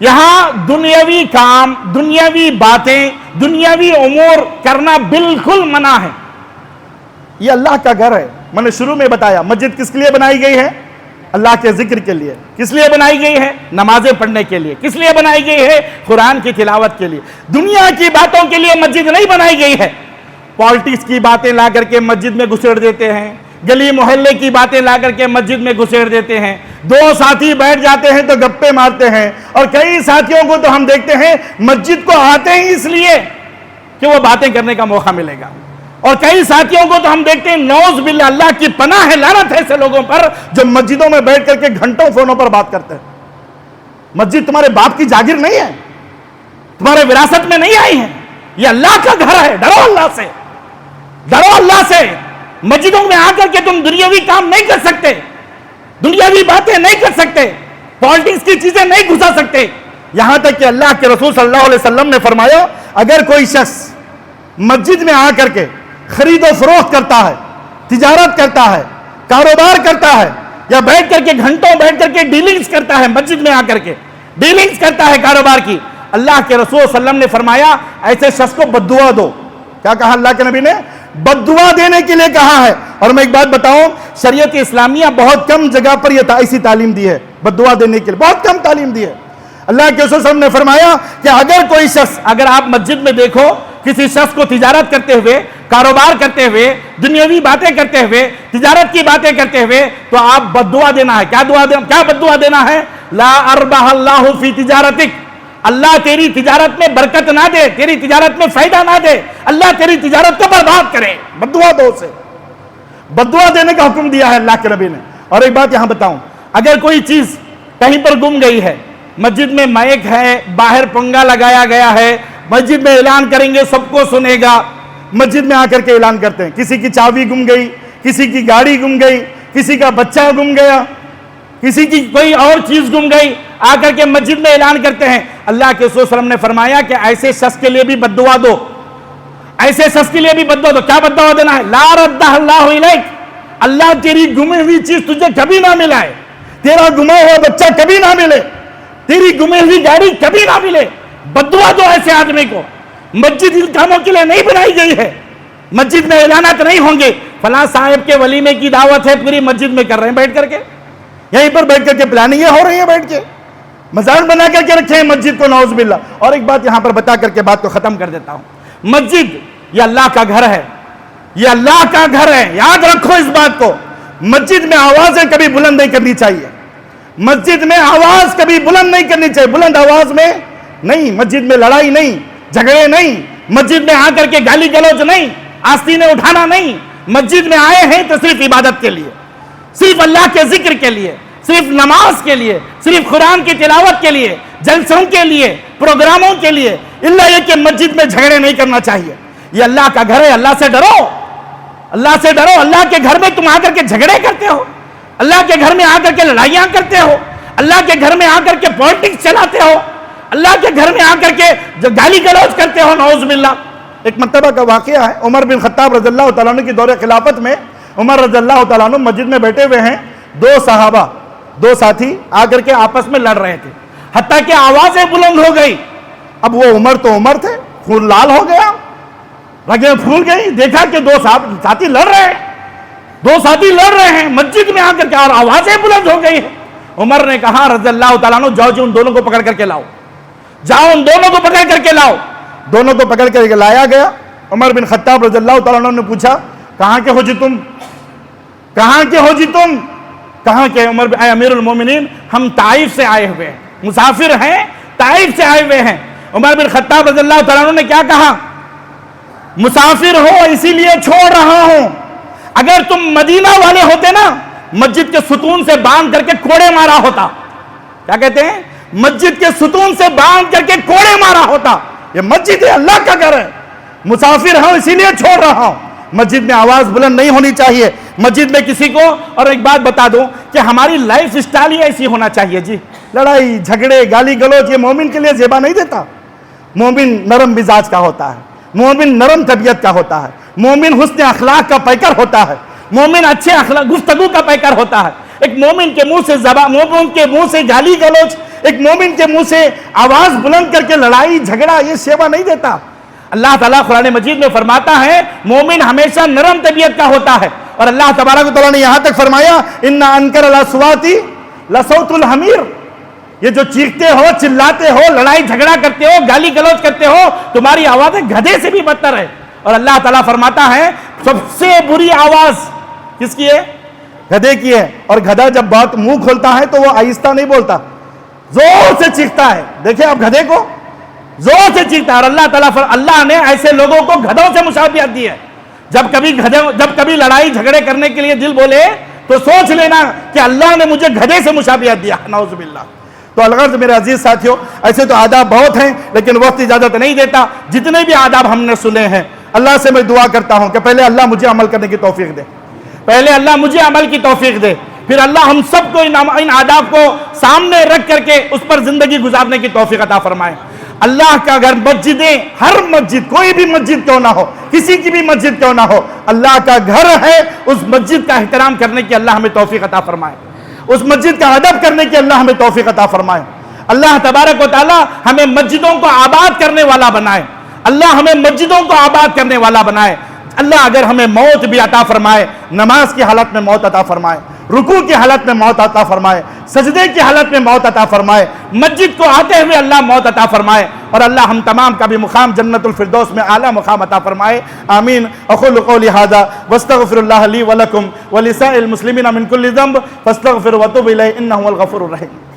یہاں دنیاوی کام، دنیاوی باتیں، دنیاوی امور کرنا بالکل منع ہے۔ یہ اللہ کا گھر ہے۔ میں نے شروع میں بتایا مسجد کس کے لیے بنائی گئی ہے؟ اللہ کے ذکر کے لیے۔ کس لیے بنائی گئی ہے؟ نمازیں پڑھنے کے لیے۔ کس لیے بنائی گئی ہے؟ قرآن کی تلاوت کے لیے۔ دنیا کی باتوں کے لیے مسجد نہیں بنائی گئی ہے۔ پالیٹکس کی باتیں لا کر کے مسجد میں گھسیڑ دیتے ہیں، گلی محلے کی باتیں لا کر کے مسجد میں گھسیڑ دیتے ہیں، دو ساتھی بیٹھ جاتے ہیں تو گپے مارتے ہیں، اور کئی ساتھیوں کو تو ہم دیکھتے ہیں مسجد کو آتے ہیں اس لیے کہ وہ باتیں کرنے کا موقع ملے گا، اور کئی ساتھیوں کو تو ہم دیکھتے ہیں نعوذ باللہ، اللہ کی پناہ ہے، لعنت ہے ایسے لوگوں پر جو مسجدوں میں بیٹھ کر کے گھنٹوں فونوں پر بات کرتے ہیں۔ مسجد تمہارے باپ کی جاگیر نہیں ہے، تمہارے وراثت میں نہیں آئی ہے، یہ اللہ کا گھر ہے۔ ڈرو اللہ سے، ڈرو اللہ سے۔ مسجدوں میں آ کر کے تم دنیاوی کام نہیں کر سکتے، دنیاوی باتیں نہیں کر سکتے، پالیٹکس کی چیزیں نہیں گھسا سکتے۔ یہاں تک کہ اللہ کے رسول صلی اللہ علیہ وسلم نے فرمایا اگر کوئی شخص مسجد میں آ کر کے خرید و فروخت کرتا ہے تجارت کرتا ہے، کاروبار کرتا ہے، یا بیٹھ کر کے گھنٹوں بیٹھ کر کے ڈیلنگز کرتا ہے، مسجد میں آ کر کے ڈیلنگز کرتا ہے کاروبار کی، اللہ کے رسول صلی اللہ علیہ وسلم نے فرمایا ایسے شخص کو بد دعا دو. کیا کہا اللہ کے نبی نے؟ بد دعا دینے کے لیے کہا ہے. اور میں ایک بات بتاؤں، شریعت اسلامیہ بہت کم جگہ پر یہ ایسی تعلیم دی ہے، بد دعا دینے کے لیے بہت کم تعلیم دی ہے. اللہ کے رسول صلی اللہ علیہ وسلم نے فرمایا کہ اگر کوئی شخص، اگر آپ مسجد میں دیکھو کسی شخص کو تجارت کرتے ہوئے، کاروبار کرتے ہوئے، دنیاوی باتیں کرتے ہوئے، تجارت کی باتیں کرتے ہوئے، تو آپ بد دعا دینا ہے. کیا بد دعا دینا ہے؟ لا اربح اللہ فی تجارتک، اللہ تیری تجارت میں برکت نہ دے، تیری تجارت میں فائدہ نہ دے، اللہ تیری تجارت کو برباد کرے. بد دعا دو اسے، بد دعا دینے کا حکم دیا ہے اللہ کے نبی نے. اور ایک بات یہاں بتاؤں، اگر کوئی چیز کہیں پر گم گئی ہے، مسجد میں مائک ہے، باہر پنگا لگایا گیا ہے، مسجد میں اعلان کریں گے سب کو سنے گا، مسجد میں آ کر کے اعلان کرتے ہیں کسی کی چابی گم گئی، کسی کی گاڑی گم گئی، کسی کا بچہ گم گیا، کسی کی کوئی اور چیز گم گئی، آ کر کے مسجد میں اعلان کرتے ہیں. اللہ کے رسول صلی اللہ علیہ وسلم نے فرمایا کہ ایسے شخص کے لیے بھی بد دعا دو، ایسے شخص کے لیے بھی بد دعا دو. کیا بد دعا دینا ہے؟ لا ردہ اللہ الیک، اللہ تیری گمی ہوئی چیز تجھے کبھی نہ ملائے، تیرا گما ہوا بچہ کبھی نہ ملے، تیری گمی ہوئی گاڑی کبھی نہ ملے. بد دعا دو ایسے آدمی کو. مسجد ان کاموں کے لیے نہیں بنائی گئی ہے. مسجد میں اعلانات نہیں ہوں گے فلاں صاحب کے ولیمے کی دعوت ہے، پوری مسجد میں کر رہے ہیں بیٹھ کر کے، یہیں پر بیٹھ کر کے پلاننگیں ہو رہی ہیں، بیٹھ کے مزار بنا کر کے رکھے ہیں مسجد کو، نعوذ باللہ. اور ایک بات یہاں پر بتا کر کے بات کو ختم کر دیتا ہوں. مسجد یہ اللہ کا گھر ہے، یہ اللہ کا گھر ہے. یاد رکھو اس بات کو. مسجد میں آوازیں کبھی بلند نہیں کرنی چاہیے، مسجد میں آواز کبھی بلند نہیں کرنی چاہیے، بلند آواز میں نہیں. مسجد میں لڑائی نہیں، جھگڑے نہیں، مسجد میں آ کر کے گالی گلوچ نہیں، آستینیں اٹھانا نہیں. مسجد میں آئے ہیں تو صرف عبادت کے لیے، صرف اللہ کے ذکر کے لیے، صرف نماز کے لیے، صرف قرآن کی تلاوت کے لیے، جلسوں کے لیے، پروگراموں کے لیے. اللہ یہ کہ مسجد میں جھگڑے نہیں کرنا چاہیے. یہ اللہ کا گھر ہے، اللہ سے ڈرو، اللہ سے ڈرو. اللہ کے گھر میں تم آ کر کے جھگڑے کرتے ہو، اللہ کے گھر میں آ کر کے لڑائیاں کرتے ہو، اللہ کے گھر میں آ کر کے پالیٹکس چلاتے ہو، اللہ کے گھر میں آ کر کے جو گالی گلوچ کرتے ہو، نعوذ باللہ. ایک مرتبہ کا واقعہ ہے، عمر بن خطاب رضی اللہ تعالیٰ عنہ کی دور خلافت میں عمر رضی اللہ تعالیٰ عنہ مسجد میں بیٹھے ہوئے ہیں، دو صحابہ، دو ساتھی آ کر کے آپس میں لڑ رہے تھے، حتیٰ کہ آوازیں بلند ہو گئی. اب وہ عمر تو عمر تھے، خون لال ہو گیا، رگیں پھول گئی، دیکھا کہ دو ساتھی لڑ رہے ہیں، دو ساتھی لڑ رہے ہیں مسجد میں آ کر کے، اور آوازیں بلند ہو گئی ہیں. عمر نے کہا رضی اللہ تعالیٰ عنہ، جاؤ ان دونوں کو پکڑ کر کے لاؤ، جاؤ ان دونوں کو پکڑ کر کے لاؤ. دونوں کو پکڑ کر کے لایا گیا. عمر بن خطاب رضی اللہ تعالیٰ عنہ نے پوچھا کہاں کے ہو جی تم، کہاں کے ہو جی تم، کہاں کے؟ عمر اے امیر المومنین ہم طائف سے آئے ہوئے ہیں، مسافر ہیں، طائف سے آئے ہوئے ہیں. عمر بن خطاب رضی اللہ تعالیٰ عنہ نے کیا کہا؟ مسافر ہو اسی لیے چھوڑ رہا ہوں، اگر تم مدینہ والے ہوتے نا مسجد کے ستون سے باندھ کر کے کوڑے مارا ہوتا. کیا کہتے ہیں؟ مسجد کے ستون سے باندھ کر کے کوڑے مارا ہوتا. یہ مسجد ہے، اللہ کا گھر ہے، مسافر ہوں اسی لیے چھوڑ رہا ہوں. مسجد میں آواز بلند نہیں ہونی چاہیے. مسجد میں کسی کو، اور ایک بات بتا دوں کہ ہماری لائف سٹائل ہی ایسی ہونا چاہیے جی. لڑائی جھگڑے گالی گلوچ یہ مومن کے لیے زیبا نہیں دیتا. مومن نرم مزاج کا ہوتا ہے، مومن نرم طبیعت کا ہوتا ہے، مومن حسن اخلاق کا پیکر ہوتا ہے، مومن اچھے اخلاق گفتگو کا پیکر ہوتا ہے. ایک مومن کے منہ سے مومن کے منہ سے گالی گلوچ، ایک مومن کے منہ سے آواز بلند کر کے لڑائی جھگڑا یہ شیوا نہیں دیتا. اللہ تعالیٰ قرآن مجید میں فرماتا ہے مومن ہمیشہ نرم طبیعت کا ہوتا ہے. اور اللہ تبارک و تعالیٰ نے یہاں تک فرمایا ان انکر الاصوات لصوت الحمیر، یہ جو چیختے ہو، چلاتے ہو، لڑائی جھگڑا کرتے ہو، گالی گلوچ کرتے ہو، تمہاری آوازیں گدھے سے بھی بدتر ہے. اور اللہ تعالیٰ فرماتا ہے سب سے بری آواز کس کی ہے؟ گدھے کی ہے. اور گدھا جب بات منہ کھولتا ہے تو وہ آہستہ نہیں بولتا، زور سے چیختا ہے. دیکھیں آپ گدھے کو، زور سے چیختا ہے. اور اللہ نے ایسے لوگوں کو گدھوں سے مشابہت دی ہے. جب کبھی لڑائی جھگڑے کرنے کے لیے دل بولے تو سوچ لینا کہ اللہ نے مجھے گدھے سے مشابہت دیا، نعوذ باللہ. تو الغرض میرے عزیز ساتھیوں، ایسے تو آداب بہت ہیں لیکن وقت اجازت نہیں دیتا. جتنے بھی آداب ہم نے سنے ہیں، اللہ سے میں دعا کرتا ہوں کہ پہلے اللہ مجھے عمل کرنے کی توفیق دے، پہلے اللہ مجھے عمل کی توفیق دے، پھر اللہ ہم سب کو ان آداب کو سامنے رکھ کر کے اس پر زندگی گزارنے کی توفیق عطا فرمائے. اللہ کا گھر مسجدیں، ہر مسجد، کوئی بھی مسجد کیوں نہ ہو، کسی کی بھی مسجد کیوں نہ ہو، اللہ کا گھر ہے، اس مسجد کا احترام کرنے کی اللہ ہمیں توفیق عطا فرمائے، اس مسجد کا ادب کرنے کی اللہ ہمیں توفیق عطا فرمائے۔ اللہ تبارک و تعالی ہمیں مسجدوں کو آباد کرنے والا بنائے، اللہ ہمیں مسجدوں کو آباد کرنے والا بنائے۔ اللہ اگر ہمیں موت بھی عطا فرمائے، نماز کی حالت میں موت عطا فرمائے، رکوع کی حالت میں موت عطا فرمائے، سجدے کی حالت میں موت عطا فرمائے، مسجد کو آتے ہوئے اللہ موت عطا فرمائے، اور اللہ ہم تمام کا بھی مقام جنت الفردوس میں اعلیٰ مقام عطا فرمائے، آمین۔ اقول قولی ھذا واستغفر اللہ لی ولکم ولسائر المسلمین من کل ذنب فاستغفروا وتوبوا الیہ انہ هو الغفور الرحیم۔